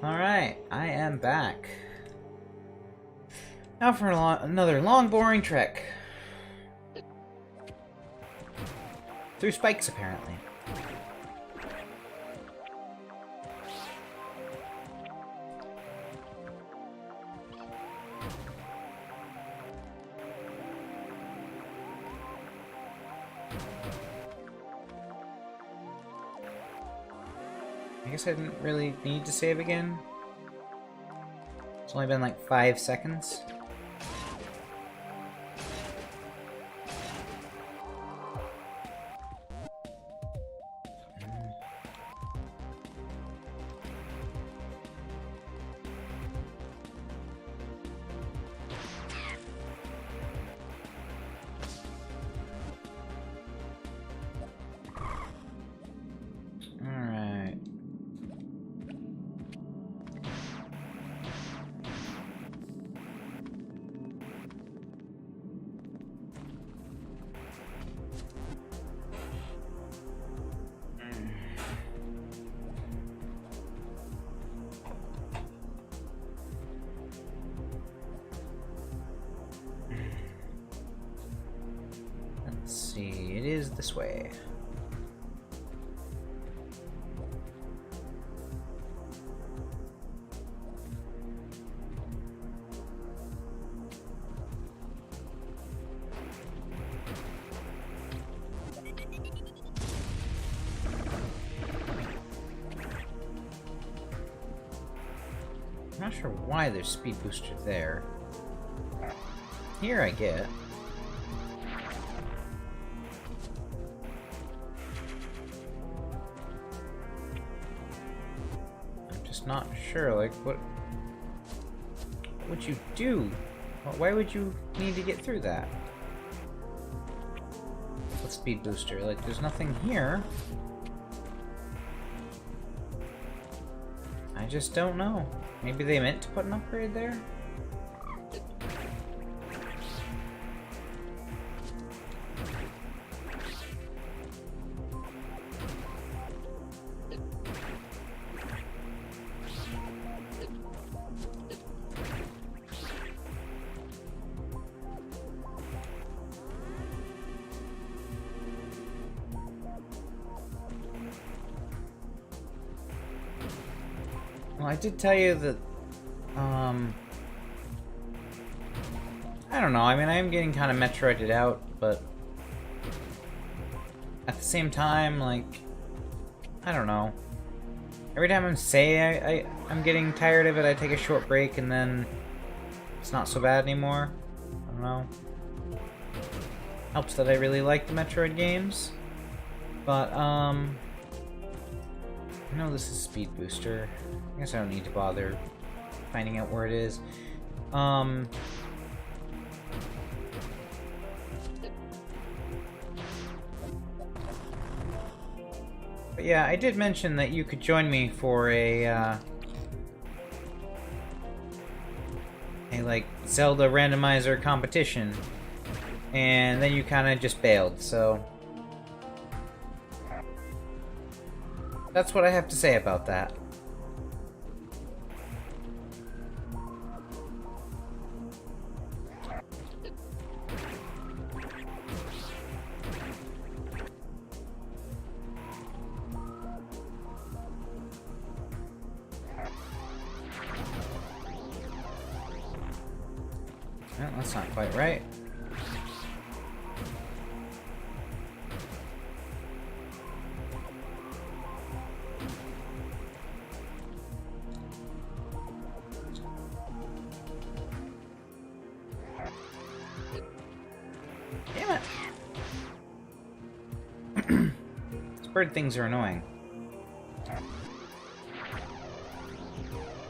Alright, I am back. Now for another long, boring trek. Through spikes, apparently. I guess I didn't really need to save again. It's only been like 5 seconds. Let's see, it is this way. I'm not sure why there's speed booster there. Here I get. I'm just not sure, like, what would you do? Why would you need to get through that? What speed booster? Like, there's nothing here. I just don't know. Maybe they meant to put an upgrade there? Well, I did tell you that, I don't know, I mean, I am getting kind of Metroided out, but at the same time, like, I don't know. Every time I'm getting tired of it, I take a short break, and then it's not so bad anymore. I don't know. Helps that I really like the Metroid games, but, I know this is Speed Booster. I guess I don't need to bother finding out where it is. But yeah, I did mention that you could join me for a like Zelda randomizer competition, and then you kind of just bailed, so that's what I have to say about that. Well, that's not quite right. Damn it! These bird things are annoying.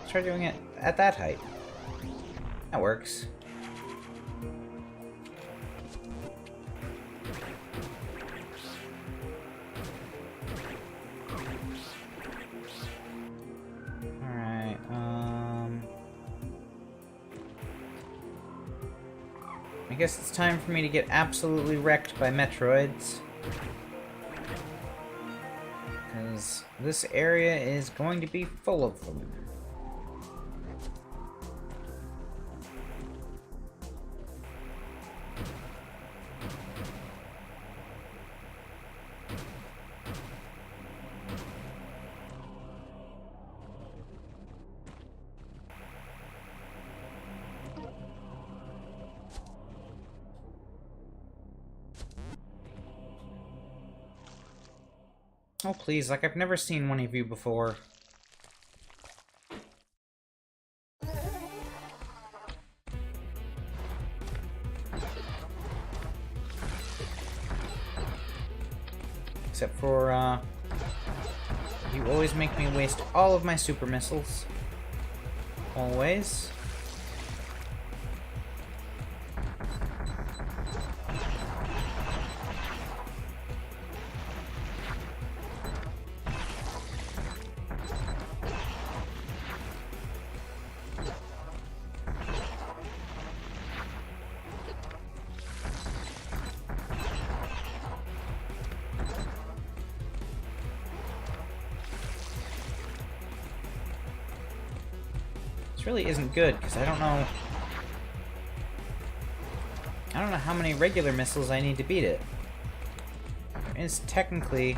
Let's try doing it at that height. That works. I guess it's time for me to get absolutely wrecked by Metroids. Because this area is going to be full of them. Oh, please, like I've never seen one of you before. Except for, you always make me waste all of my super missiles. Always. This really isn't good, because I don't know how many regular missiles I need to beat it. There is technically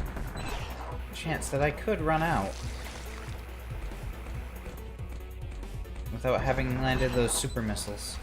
a chance that I could run out without having landed those super missiles.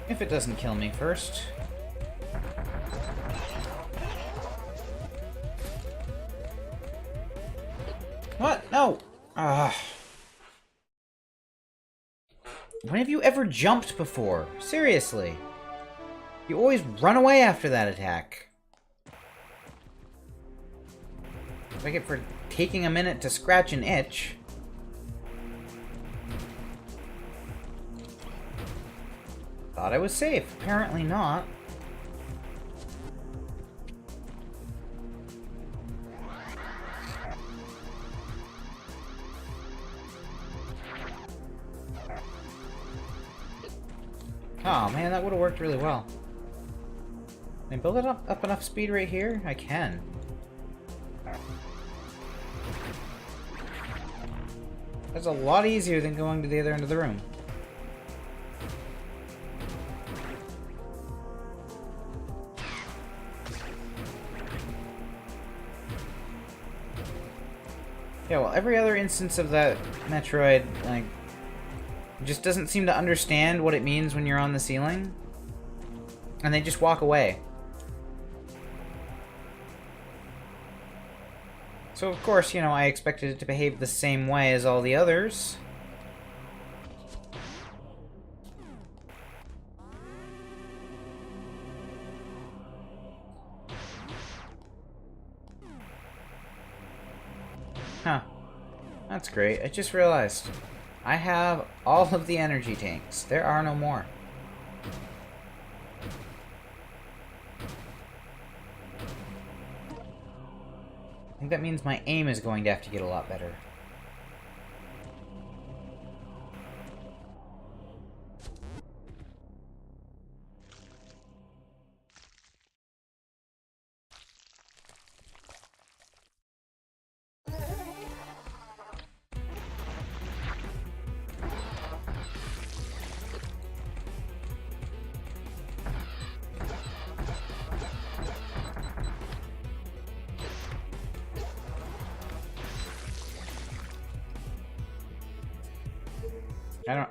If it doesn't kill me first. What? No! When have you ever jumped before? Seriously. You always run away after that attack. Like it for taking a minute to scratch an itch. Thought I was safe. Apparently not. Oh man, that would have worked really well. Can I build it up enough speed right here? I can. That's a lot easier than going to the other end of the room. Yeah, well, every other instance of that Metroid, like, just doesn't seem to understand what it means when you're on the ceiling. And they just walk away. So, of course, you know, I expected it to behave the same way as all the others. Huh. That's great. I just realized. I have all of the energy tanks. There are no more. I think that means my aim is going to have to get a lot better.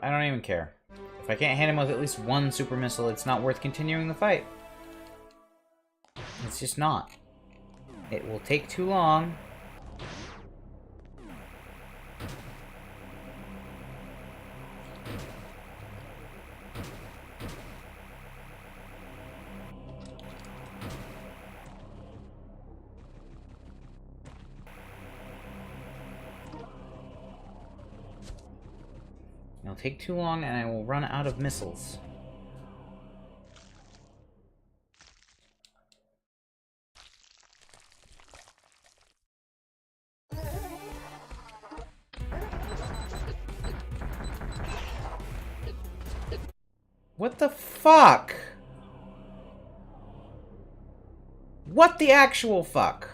I don't even care. If I can't hit him with at least one super missile, it's not worth continuing the fight. It's just not. It will take too long. It'll take too long and I will run out of missiles. What the fuck? What the actual fuck?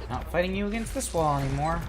Not fighting you against this wall anymore.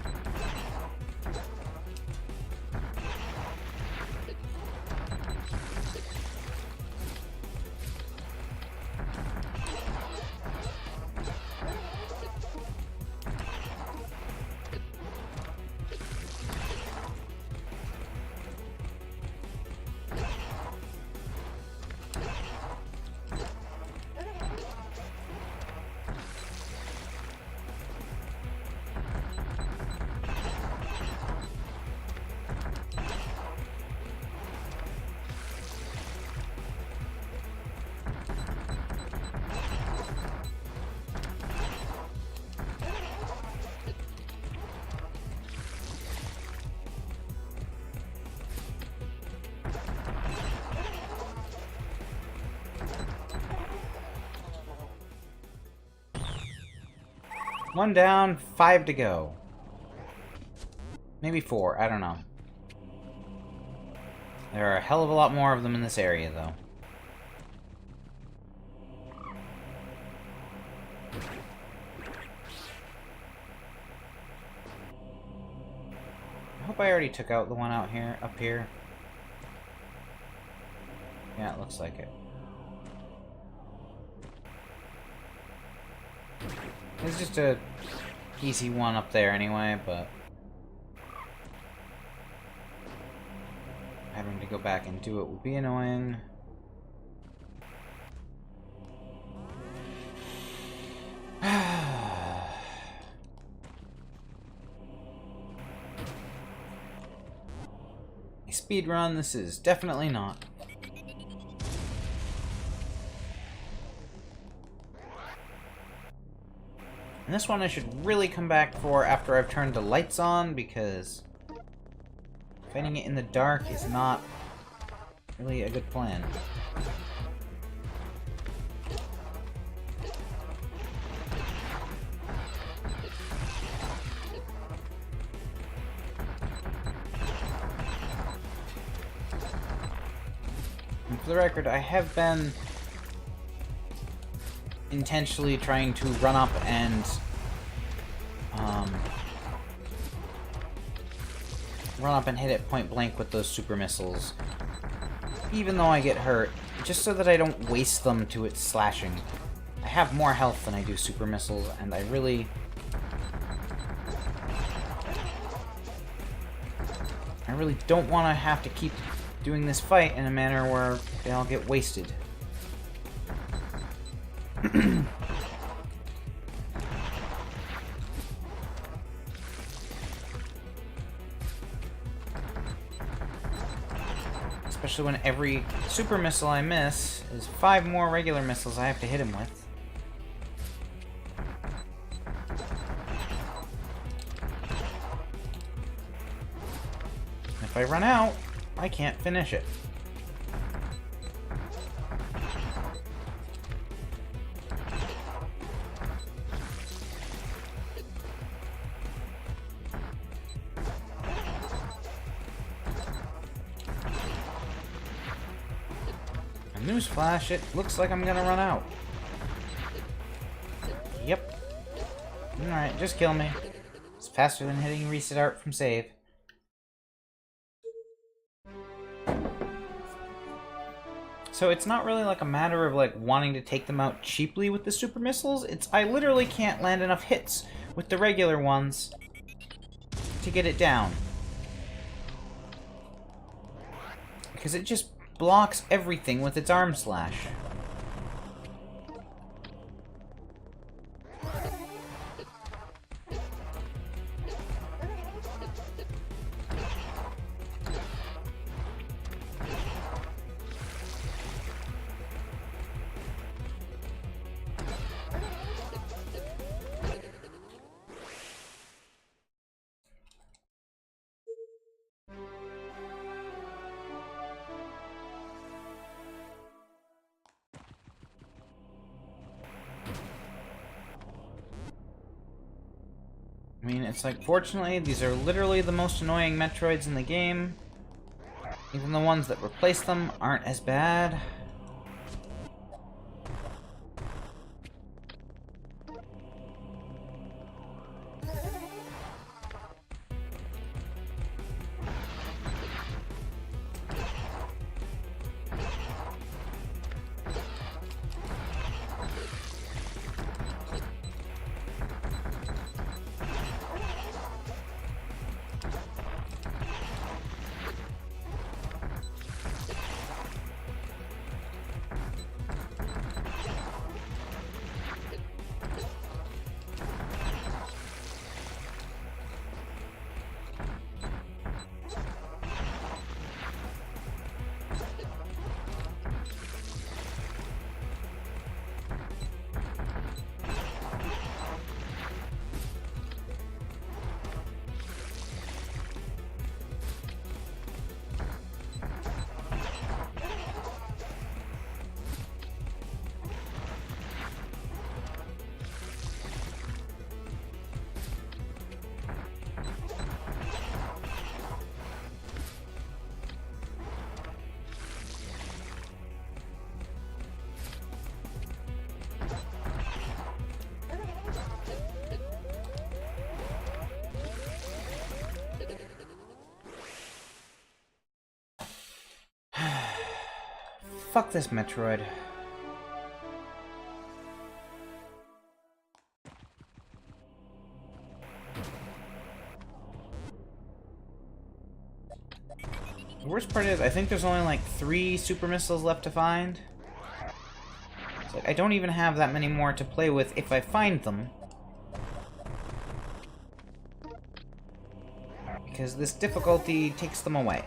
One down, 5 to go. Maybe 4, I don't know. There are a hell of a lot more of them in this area, though. I hope I already took out the one out here, up here. Yeah, it looks like it. It's just a easy one up there anyway, but having to go back and do it would be annoying. A speed run, this is definitely not. And this one I should really come back for after I've turned the lights on, because fighting it in the dark is not really a good plan. And for the record, I have been intentionally trying to run up and hit it point blank with those super missiles, even though I get hurt, just so that I don't waste them to its slashing. I have more health than I do super missiles, and I really don't want to have to keep doing this fight in a manner where they all get wasted. Especially when every super missile I miss is 5 more regular missiles I have to hit him with. If I run out, I can't finish it. Newsflash, it looks like I'm gonna run out. Yep. Alright, just kill me. It's faster than hitting reset art from save. So it's not really like a matter of like wanting to take them out cheaply with the super missiles. It's I literally can't land enough hits with the regular ones to get it down. Because it just blocks everything with its arm slash. I mean, it's like, fortunately, these are literally the most annoying Metroids in the game. Even the ones that replace them aren't as bad. Fuck this Metroid. The worst part is, I think there's only like 3 super missiles left to find. It's like, I don't even have that many more to play with if I find them. Because this difficulty takes them away.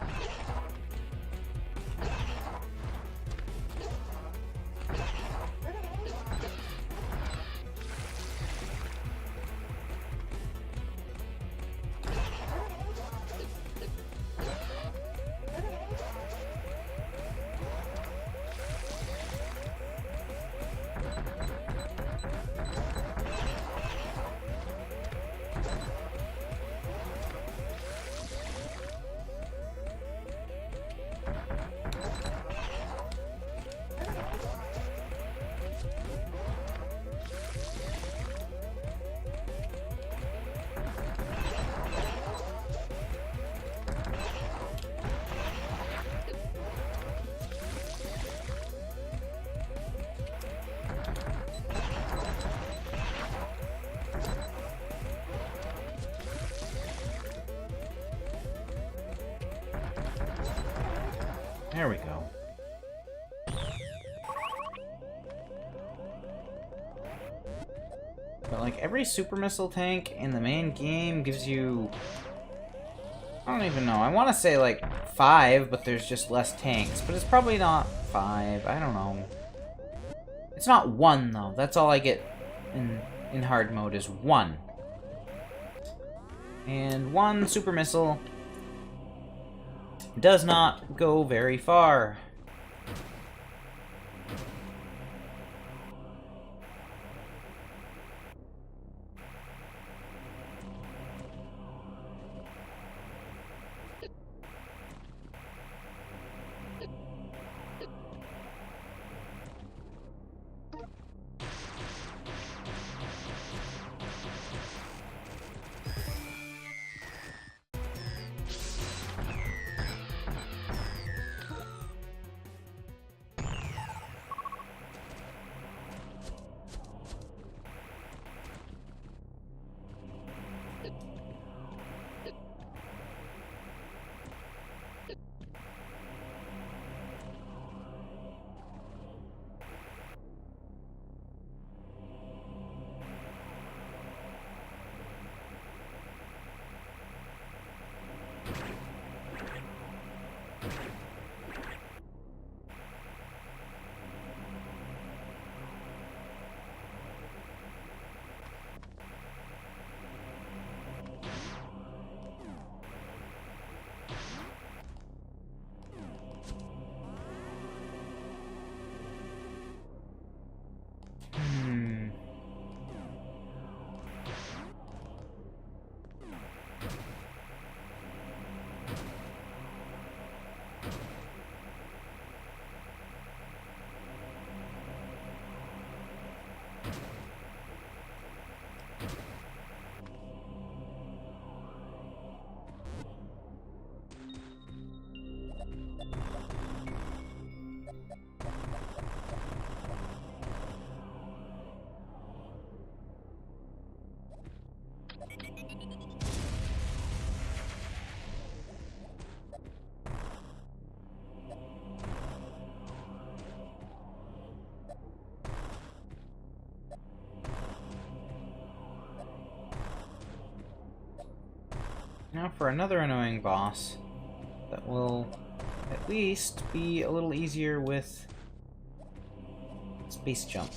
There we go. But like every super missile tank in the main game gives you, I don't even know, I want to say like 5, but there's just less tanks. But it's probably not 5, I don't know. It's not 1 though, that's all I get in hard mode is 1. And 1 super missile does not go very far. Now for another annoying boss that will at least be a little easier with space jump.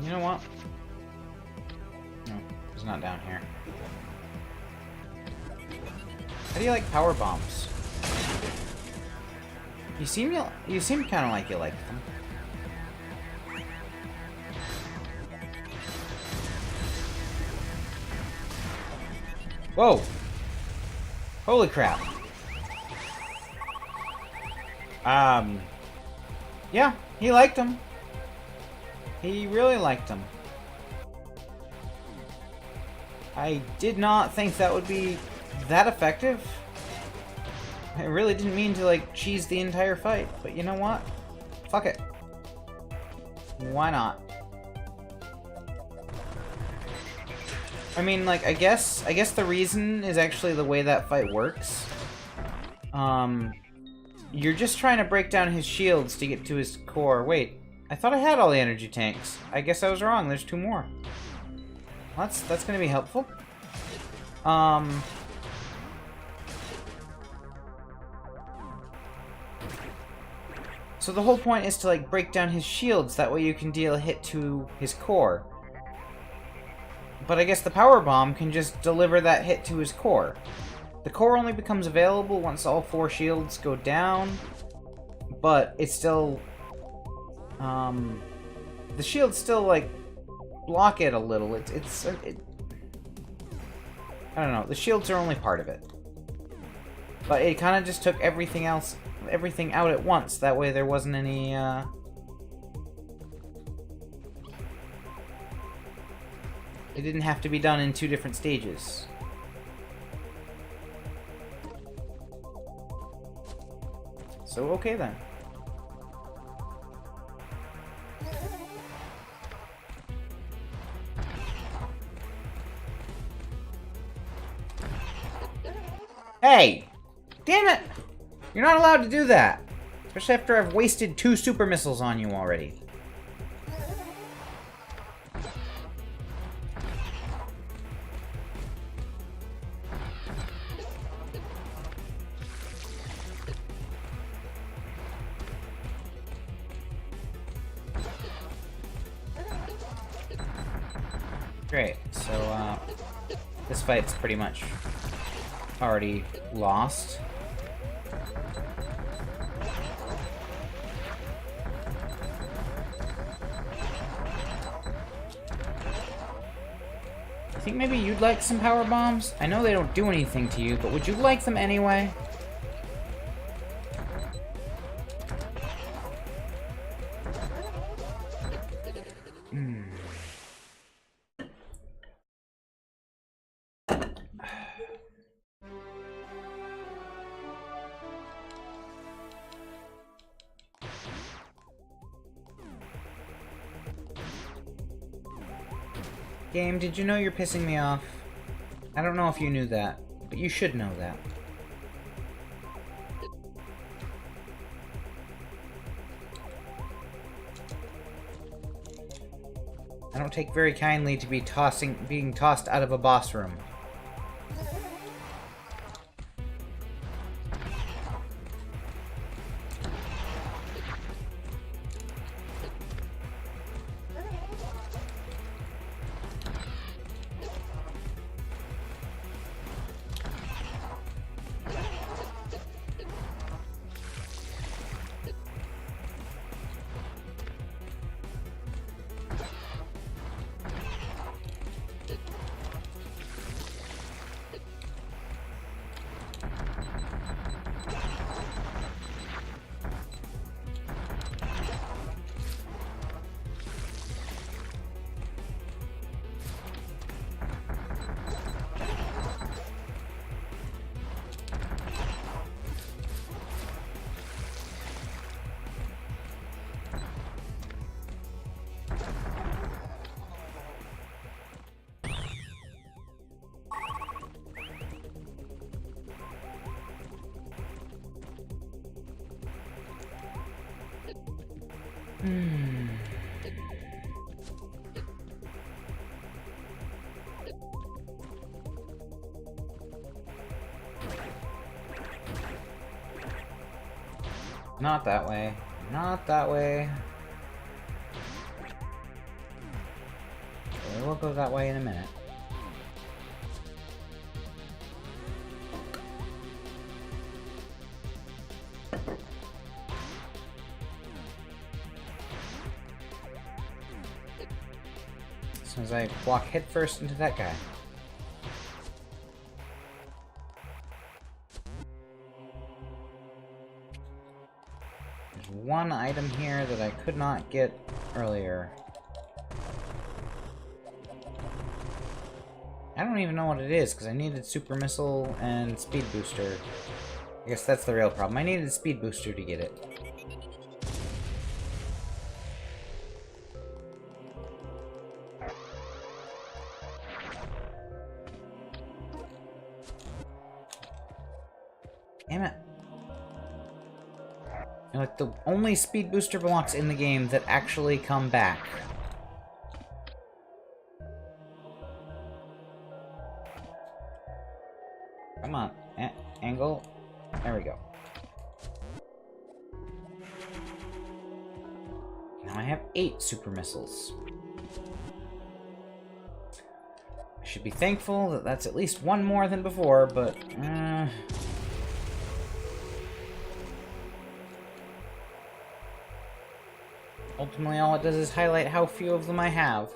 You know what? No, it's not down here. How do you like power bombs? You seem kind of like you like them. Whoa! Holy crap! Yeah, he liked them. He really liked them. I did not think that would be that effective. I really didn't mean to, like, cheese the entire fight, but you know what? Fuck it. Why not? I mean, like, I guess the reason is actually the way that fight works. You're just trying to break down his shields to get to his core. Wait. I thought I had all the energy tanks. I guess I was wrong. There's 2 more. Well, that's going to be helpful. So the whole point is to, like, break down his shields. That way you can deal a hit to his core. But I guess the power bomb can just deliver that hit to his core. The core only becomes available once all 4 shields go down. But it's still... the shields still, like, block it a little. I don't know. The shields are only part of it. But it kind of just took everything out at once. That way there wasn't any, it didn't have to be done in 2 different stages. So, okay then. Hey! Damn it! You're not allowed to do that! Especially after I've wasted 2 super missiles on you already. Great, so, this fight's pretty much already lost. I think maybe you'd like some power bombs? I know they don't do anything to you, but would you like them anyway? Game, did you know you're pissing me off? I don't know if you knew that, but you should know that. I don't take very kindly to being tossed out of a boss room. Not that way. Not that way. We will go that way in a minute. As soon as I walk headfirst into that guy. There's one item here that I could not get earlier. I don't even know what it is, because I needed Super Missile and Speed Booster. I guess that's the real problem. I needed Speed Booster to get it. Damn it. They're like the only Speed Booster blocks in the game that actually come back. Come on, angle. There we go. Now I have 8 Super Missiles. I should be thankful that that's at least one more than before, but... ultimately, all it does is highlight how few of them I have.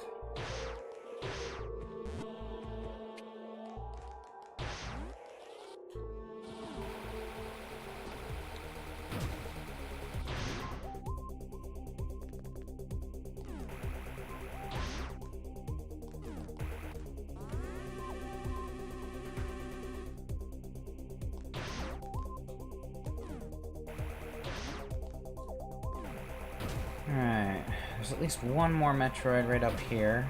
Alright, there's at least one more Metroid right up here.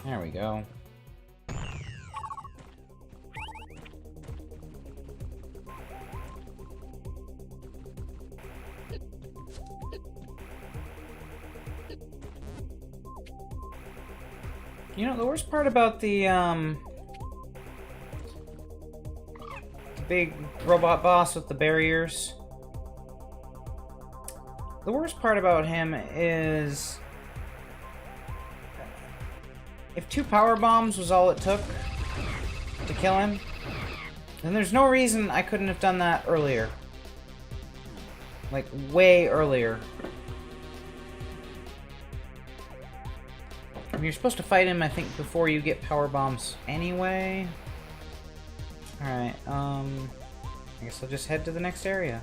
There we go. You know, the worst part about the big robot boss with the barriers, the worst part about him is if 2 power bombs was all it took to kill him, then there's no reason I couldn't have done that earlier. Like, way earlier. I mean, you're supposed to fight him, I think, before you get power bombs anyway. Alright, I guess I'll just head to the next area.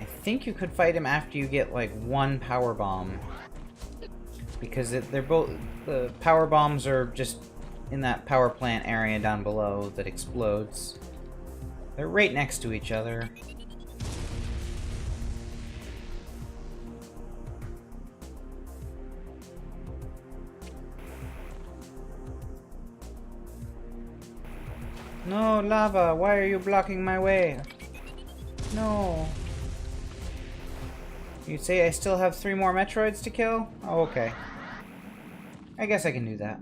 I think you could fight him after you get, like, 1 power bomb. Because they're both... the power bombs are just in that power plant area down below that explodes. They're right next to each other. No, lava! Why are you blocking my way? No. You say I still have 3 more Metroids to kill? Oh, okay. I guess I can do that.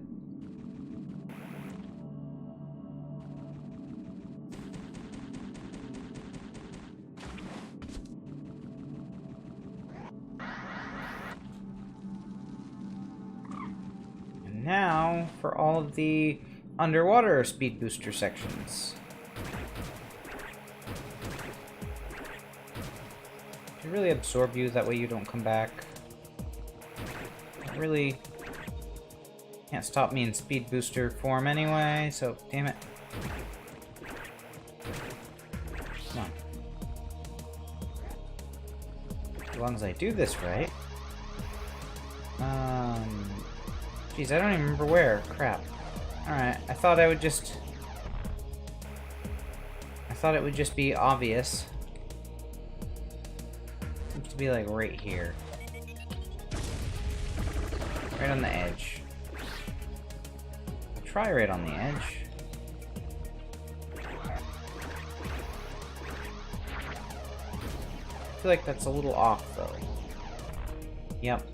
And now for all of the underwater speed booster sections. To really absorb you, that way you don't come back. It really can't stop me in speed booster form anyway, so damn it. Come on. As long as I do this right. Jeez, I don't even remember where. Crap. Alright, I thought it would just be obvious. Seems to be like right here. Right on the edge. I'll try right on the edge. I feel like that's a little off though. Yep.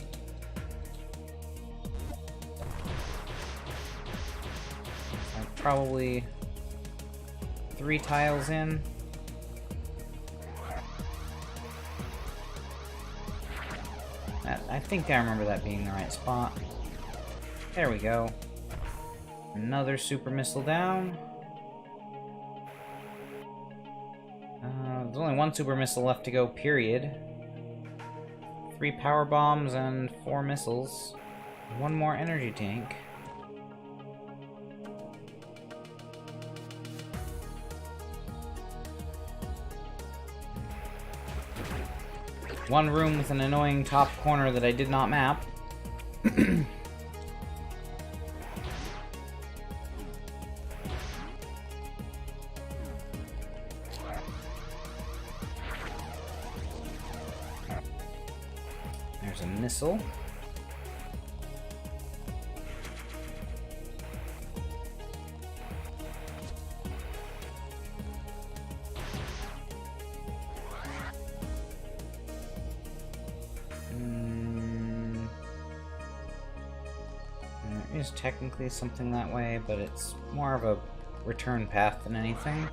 Probably 3 tiles in. I think I remember that being the right spot. There we go. Another super missile down. There's only 1 super missile left to go, period. 3 power bombs and 4 missiles. 1 more energy tank. One room with an annoying top corner that I did not map. There's a missile. There is technically something that way, but it's more of a return path than anything.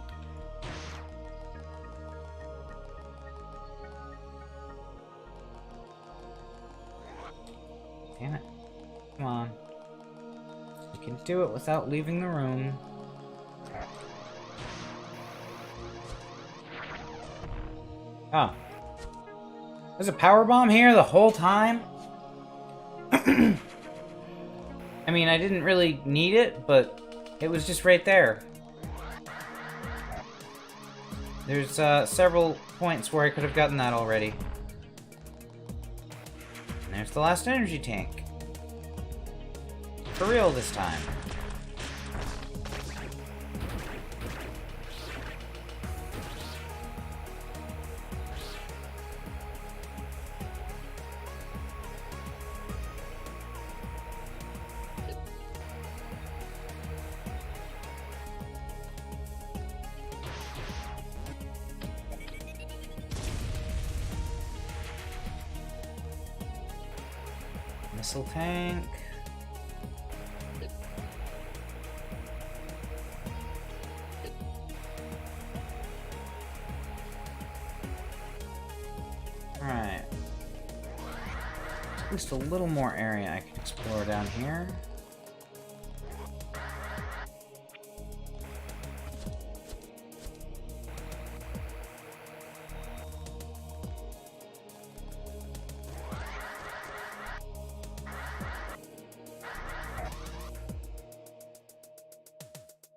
Damn it. Come on. We can do it without leaving the room. Oh. There's a power bomb here the whole time? I mean, I didn't really need it, but it was just right there. There's several points where I could have gotten that already. And there's the last energy tank. For real this time. Missile tank. Alright. At least a little more area I can explore down here.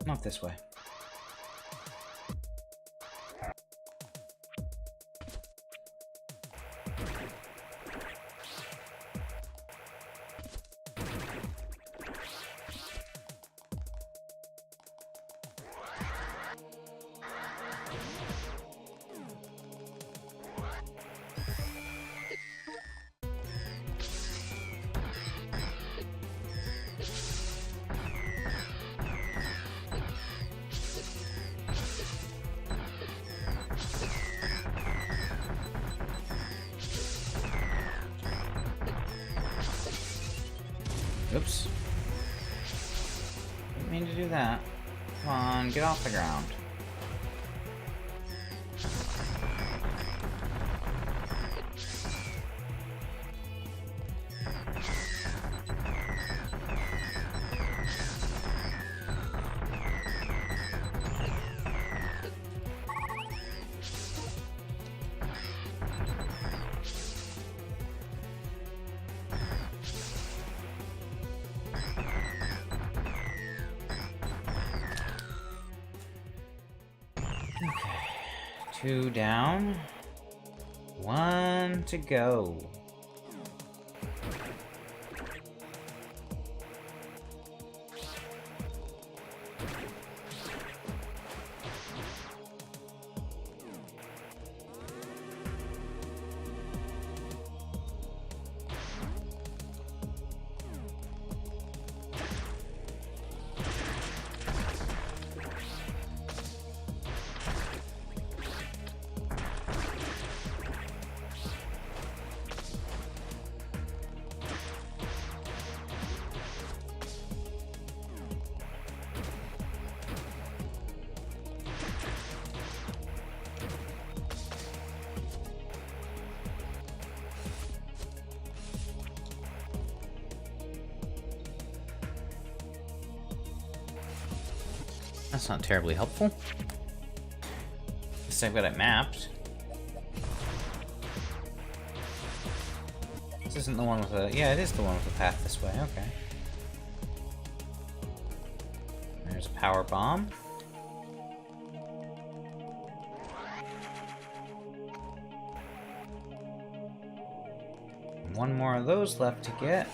Not this way. Oops. Didn't mean to do that. Come on, get off the ground. Two down. One to go. That's not terribly helpful. At least I've got it mapped. This isn't the one with a... Yeah, it is the one with a path this way. Okay. There's a power bomb. One more of those left to get.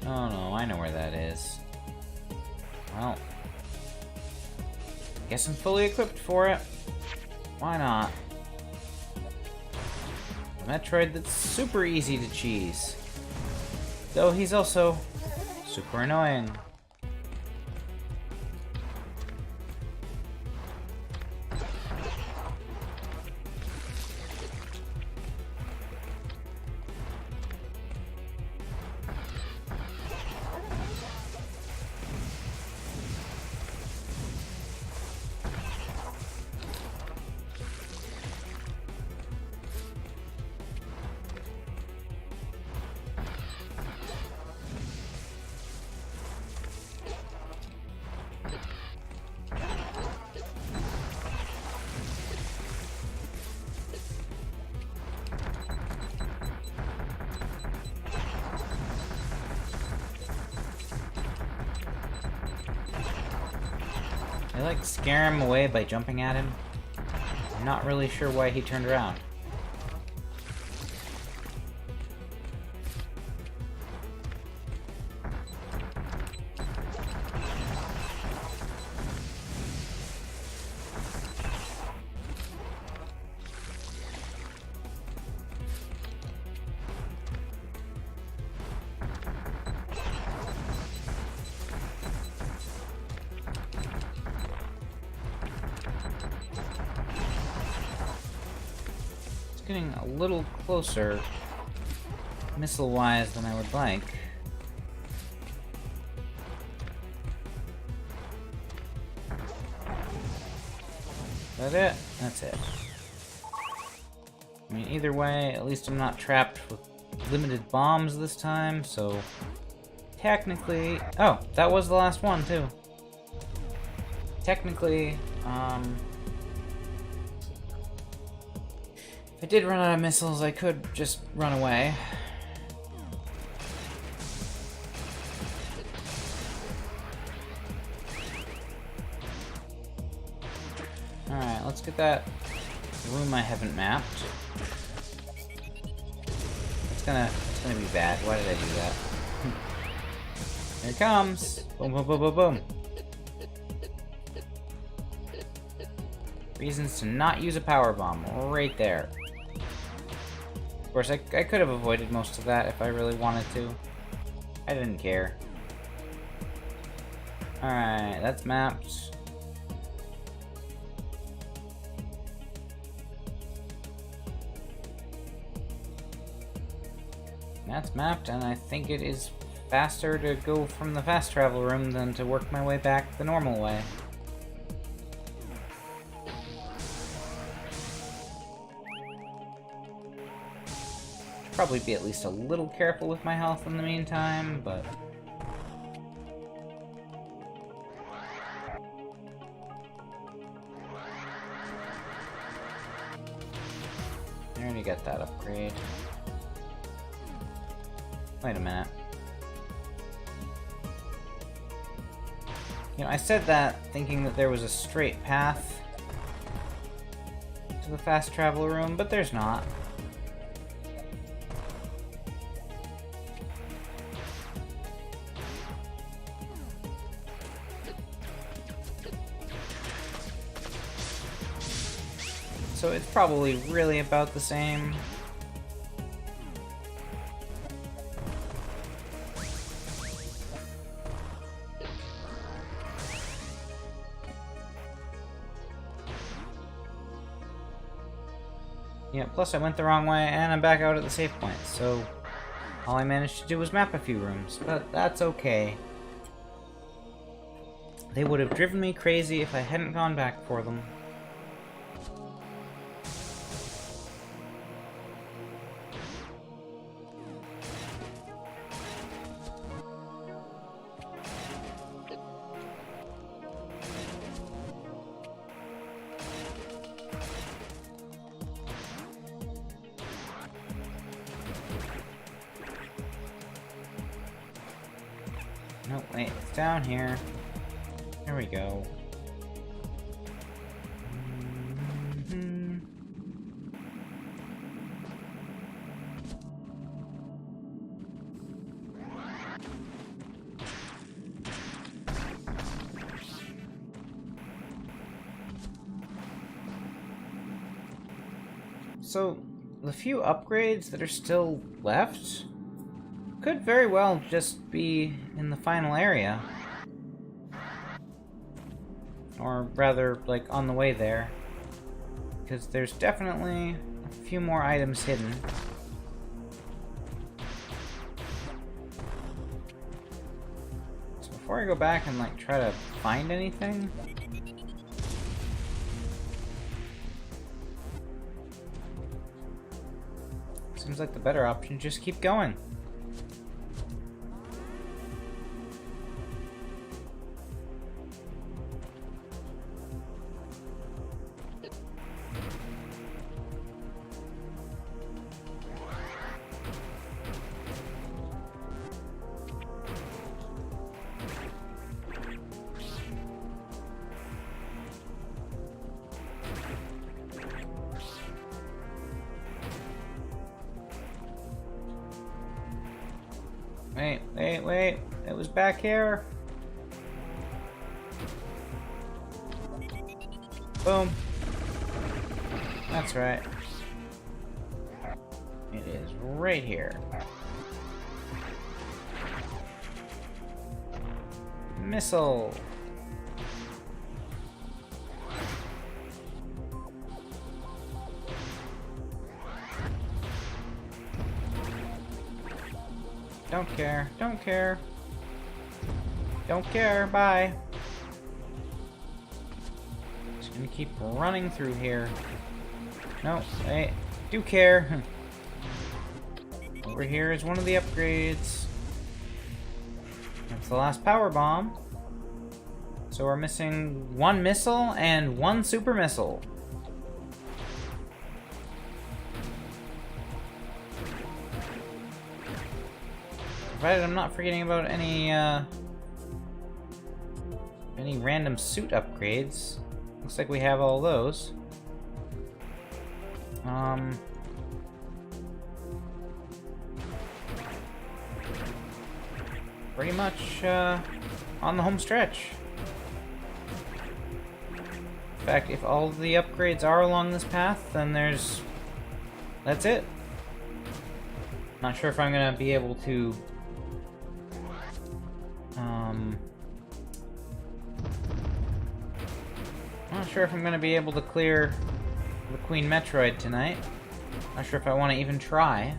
Oh no, I know where that is. Well, guess I'm fully equipped for it. Why not? A Metroid that's super easy to cheese. Though he's also super annoying. I like scare him away by jumping at him. I'm not really sure why he turned around. Getting a little closer missile-wise than I would like. Is that it? That's it. I mean, either way, at least I'm not trapped with limited bombs this time, so technically... Oh, that was the last one, too. Technically, if I did run out of missiles, I could just run away. Alright, let's get that room I haven't mapped. It's gonna be bad. Why did I do that? Here it comes. Boom, boom, boom, boom, boom. Reasons to not use a power bomb. Right there. Of course, I could have avoided most of that if I really wanted to. I didn't care. Alright, that's mapped. That's mapped, and I think it is faster to go from the fast travel room than to work my way back the normal way. Should probably be at least a little careful with my health in the meantime, but... I already got that upgrade. Wait a minute. You know, I said that thinking that there was a straight path to the fast travel room, but there's not. So it's probably really about the same. Yeah, plus I went the wrong way, and I'm back out at the save point, so all I managed to do was map a few rooms, but that's okay. They would have driven me crazy if I hadn't gone back for them. No, wait, it's down here. There we go. So, the few upgrades that are still left could very well just be in the final area. Or rather, like, on the way there. Because there's definitely a few more items hidden. So before I go back and, like, try to find anything... seems like the better option, just keep going. Wait. It was back here. Boom. That's right. It is right here. Missile. Don't care. Don't care. Don't care. Bye. Just gonna keep running through here. No, I do care. Over here is one of the upgrades. That's the last power bomb. So we're missing one missile and one super missile. Provided I'm not forgetting about any random suit upgrades. Looks like we have all those. pretty much on the home stretch. In fact, if all of the upgrades are along this path, then that's it. Not sure if I'm gonna be able to not sure if I'm gonna be able to clear the Queen Metroid tonight. Not sure if I want to even try.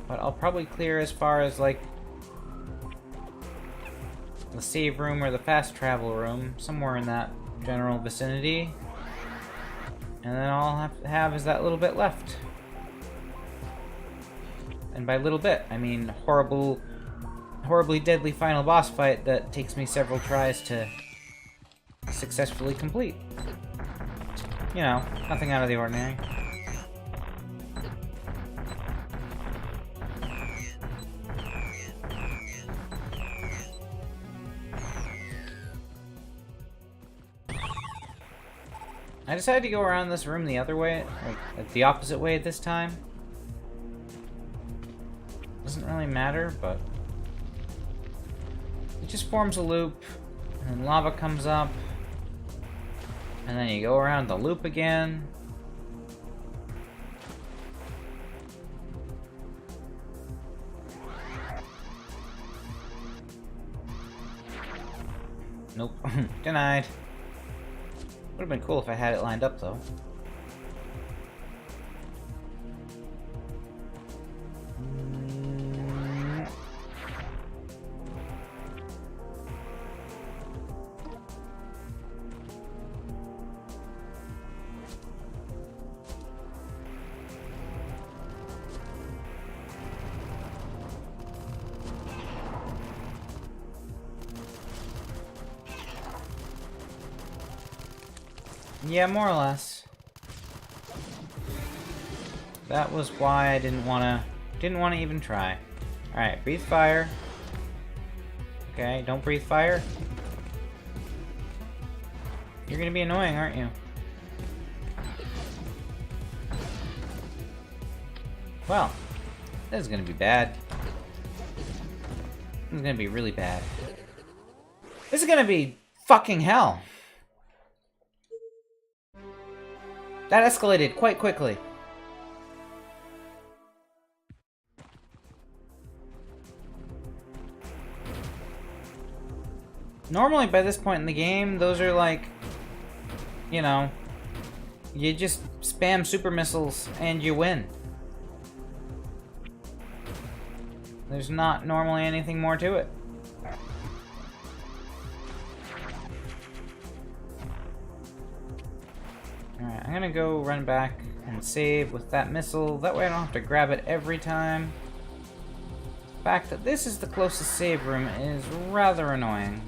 But I'll probably clear as far as, like, the save room or the fast travel room, somewhere in that general vicinity. And then all I'll have is that little bit left. And by little bit, I mean horribly deadly final boss fight that takes me several tries to successfully complete. You know, nothing out of the ordinary. I decided to go around this room the other way, like the opposite way this time. Doesn't really matter, but it just forms a loop, and then lava comes up, and then you go around the loop again. Nope. Denied. Would have been cool if I had it lined up, though. Yeah, more or less. That was why I didn't wanna even try. Alright, breathe fire. Okay, don't breathe fire. You're gonna be annoying, aren't you? Well, this is gonna be bad. This is gonna be really bad. This is gonna be fucking hell. That escalated quite quickly. Normally by this point in the game, those are like, you know, you just spam super missiles and you win. There's not normally anything more to it. Alright, I'm gonna go run back and save with that missile. That way I don't have to grab it every time. The fact that this is the closest save room is rather annoying,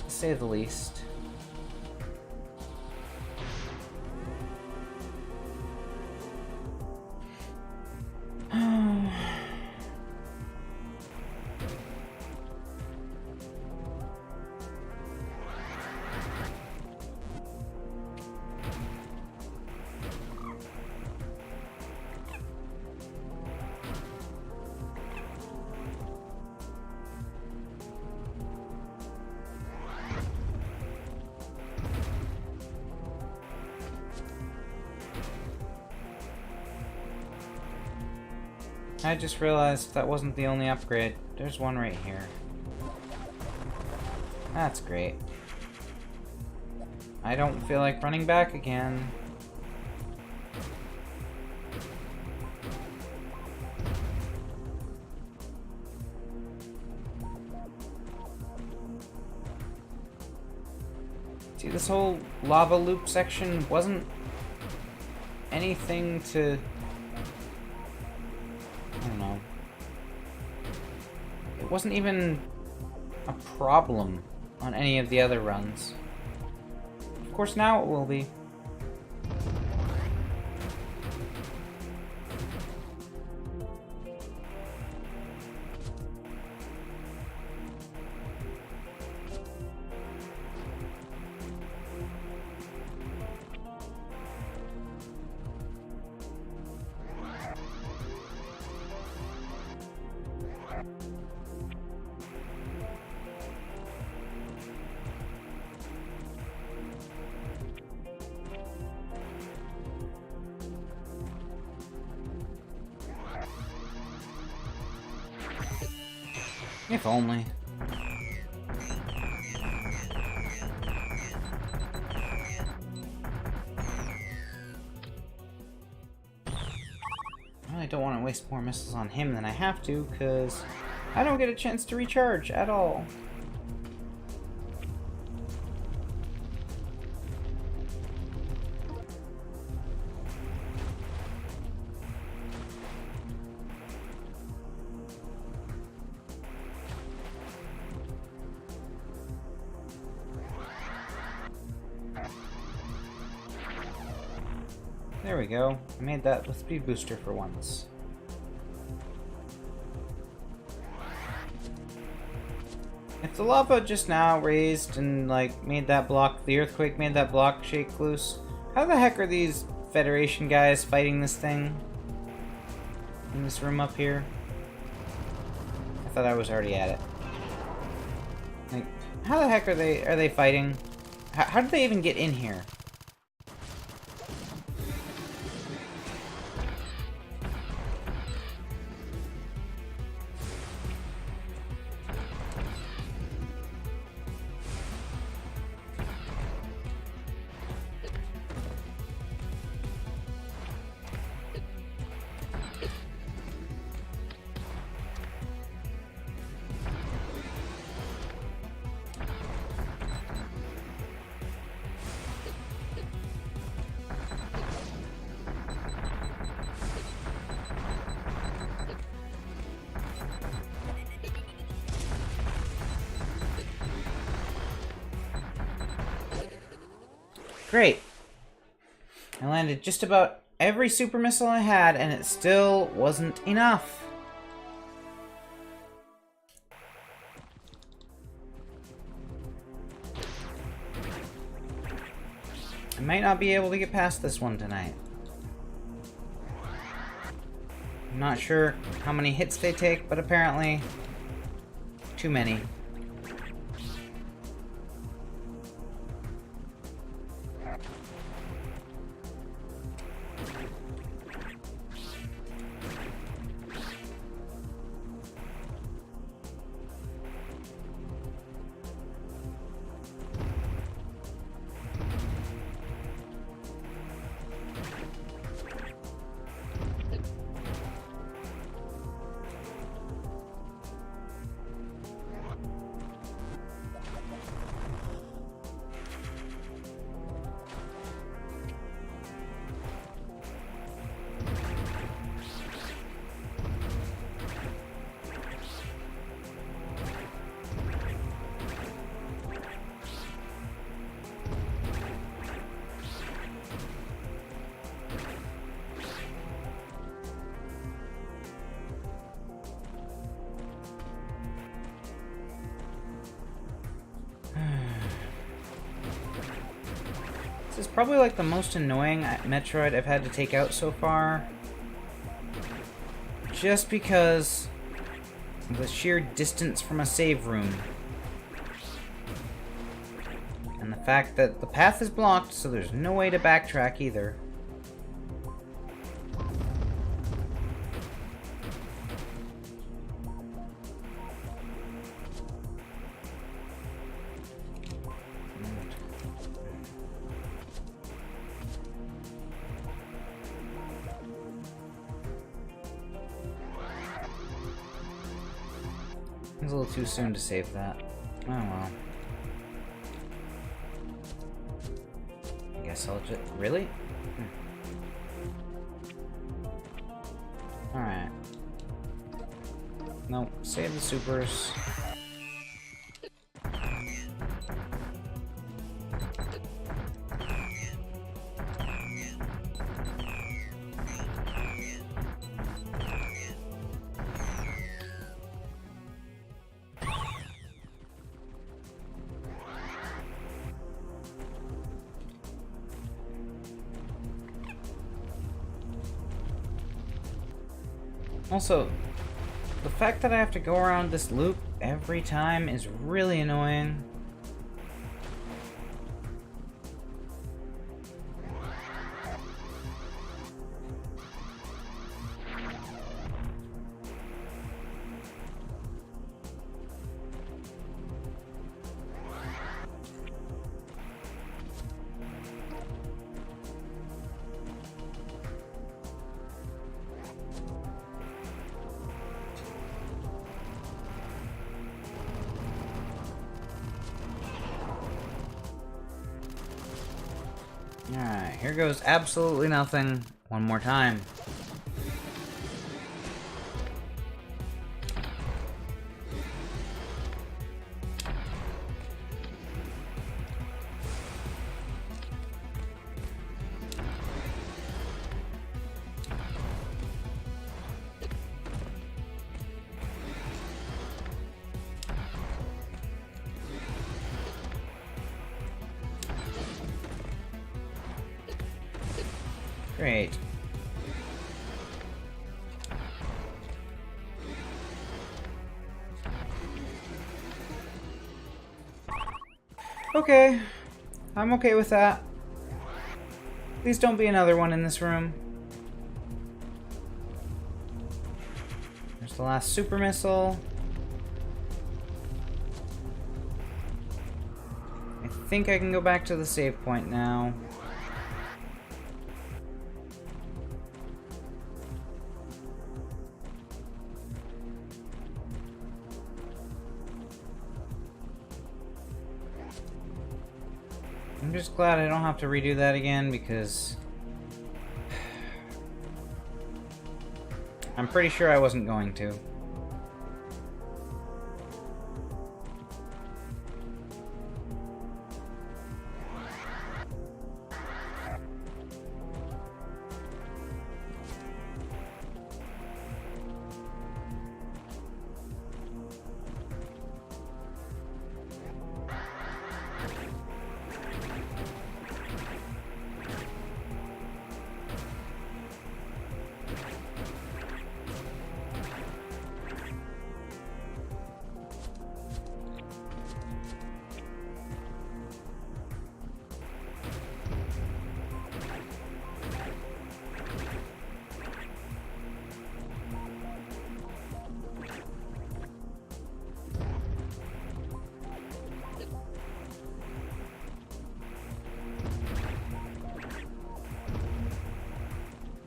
to say the least. I just realized that wasn't the only upgrade. There's one right here. That's great. I don't feel like running back again. See, this whole lava loop section wasn't anything to... I don't know. It wasn't even a problem on any of the other runs. Of course, now it will be. If only. I don't want to waste more missiles on him than I have to, because I don't get a chance to recharge at all. There we go. I made that with speed booster for once. If the lava just now raised and like made that block, the earthquake made that block shake loose, how the heck are these Federation guys fighting this thing in this room up here? I thought I was already at it. Like, how the heck are they fighting? How did they even get in here? Great. I landed just about every super missile I had, and it still wasn't enough. I might not be able to get past this one tonight. I'm not sure how many hits they take, but apparently too many. This is probably like the most annoying Metroid I've had to take out so far. Just because of the sheer distance from a save room. And the fact that the path is blocked, so there's no way to backtrack either. It's a little too soon to save that. Oh well. I guess I'll just... Really? Alright. Nope. Save the supers. Also, the fact that I have to go around this loop every time is really annoying. Alright, here goes absolutely nothing. One more time. Great. Okay. I'm okay with that. Please don't be another one in this room. There's the last super missile. I think I can go back to the save point now. I'm just glad I don't have to redo that again because I'm pretty sure I wasn't going to.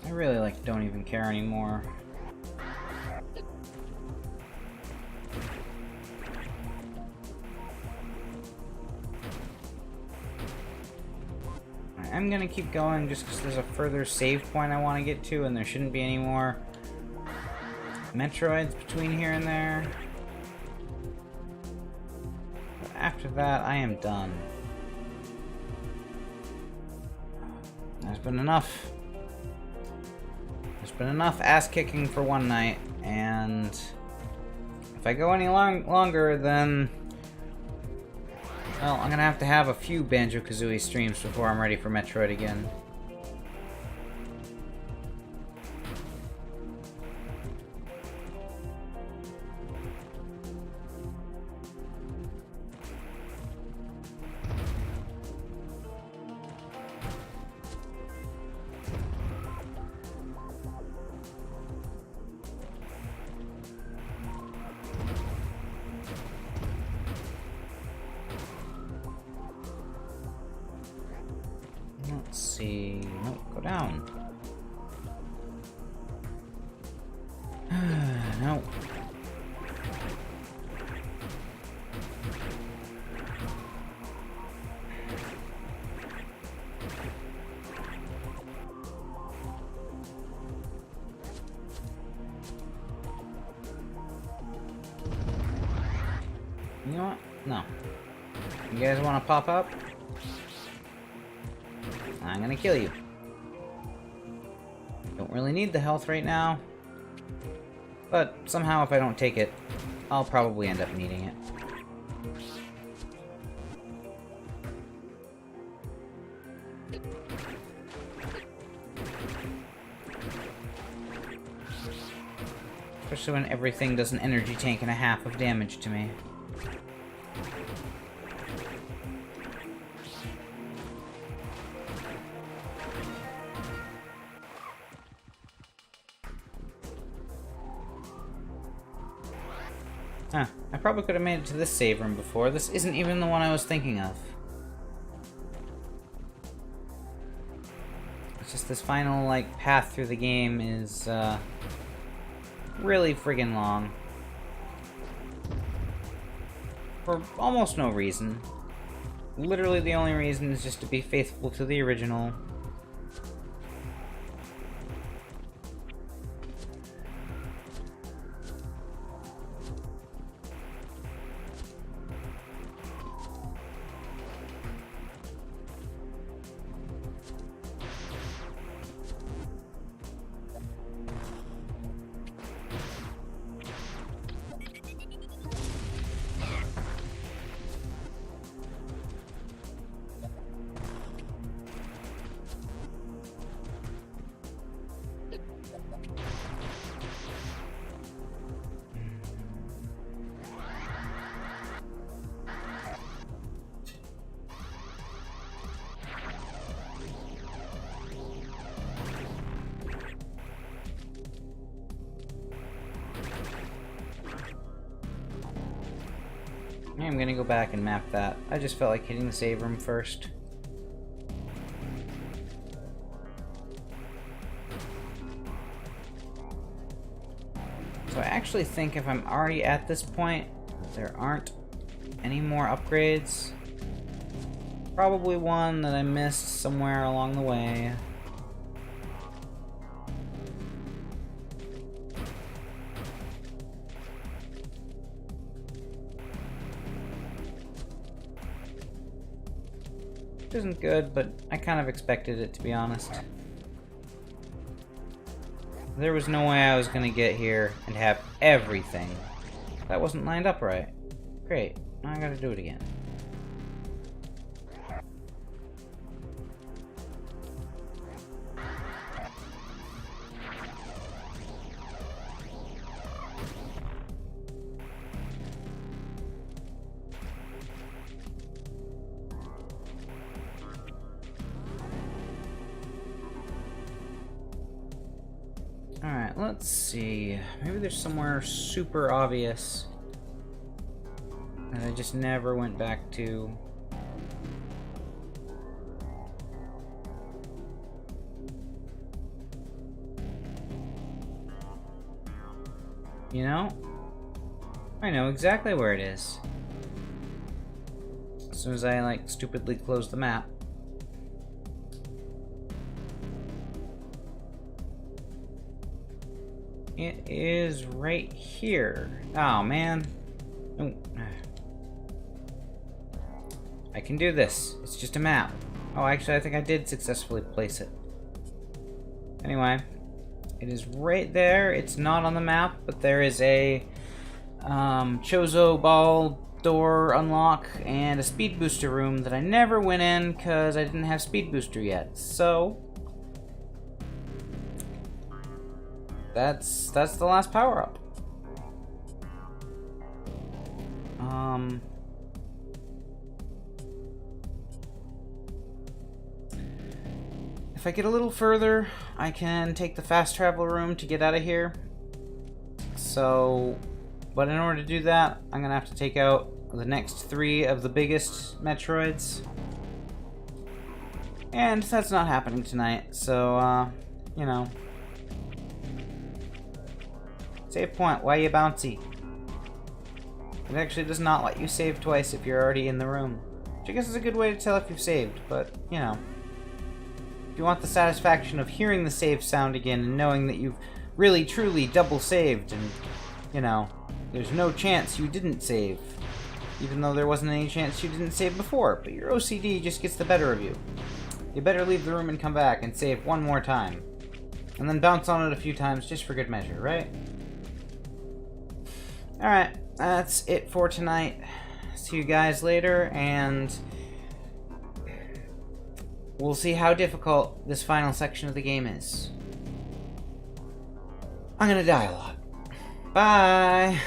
I really don't even care anymore. I'm gonna keep going just because there's a further save point I want to get to, and there shouldn't be any more Metroids between here and there. But after that, I am done. There's been enough. There's been enough ass-kicking for one night, and if I go any longer, then well, I'm gonna have to have a few Banjo-Kazooie streams before I'm ready for Metroid again. Let's see. Nope, go down. No. You know what? No. You guys want to pop up? I'm gonna kill you. Don't really need the health right now. But somehow if I don't take it, I'll probably end up needing it. Especially when everything does an energy tank and a half of damage to me. Huh, I probably could have made it to this save room before. This isn't even the one I was thinking of. It's just this final, path through the game is, really friggin' long. For almost no reason. literally the only reason is just to be faithful to the original. I'm gonna go back and map that. I just felt like hitting the save room first. So I actually think if I'm already at this point, there aren't any more upgrades. Probably one that I missed somewhere along the way. Which isn't good, but I kind of expected it, to be honest. There was no way I was gonna get here and have everything. That wasn't lined up right. Great. Now I gotta do it again. Alright, let's see. Maybe there's somewhere super obvious that I just never went back to. You know? I know exactly where it is. As soon as I, like, stupidly close the map. It is right here. Oh, man. Oh. I can do this. It's just a map. Oh, actually, I think I did successfully place it. Anyway, it is right there. It's not on the map, but there is a Chozo ball door unlock and a speed booster room that I never went in because I didn't have speed booster yet. So that's the last power up. If I get a little further, I can take the fast travel room to get out of here. So, but in order to do that, I'm gonna have to take out the next 3 of the biggest Metroids. And that's not happening tonight, so, you know. Save point, why you bouncy? It actually does not let you save twice if you're already in the room. Which I guess is a good way to tell if you've saved, but, you know. If you want the satisfaction of hearing the save sound again and knowing that you've really, truly double saved and, you know, there's no chance you didn't save. Even though there wasn't any chance you didn't save before, but your OCD just gets the better of you. You better leave the room and come back and save one more time. And then bounce on it a few times just for good measure, right? Alright, that's it for tonight. See you guys later, and we'll see how difficult this final section of the game is. I'm gonna die a lot. Bye!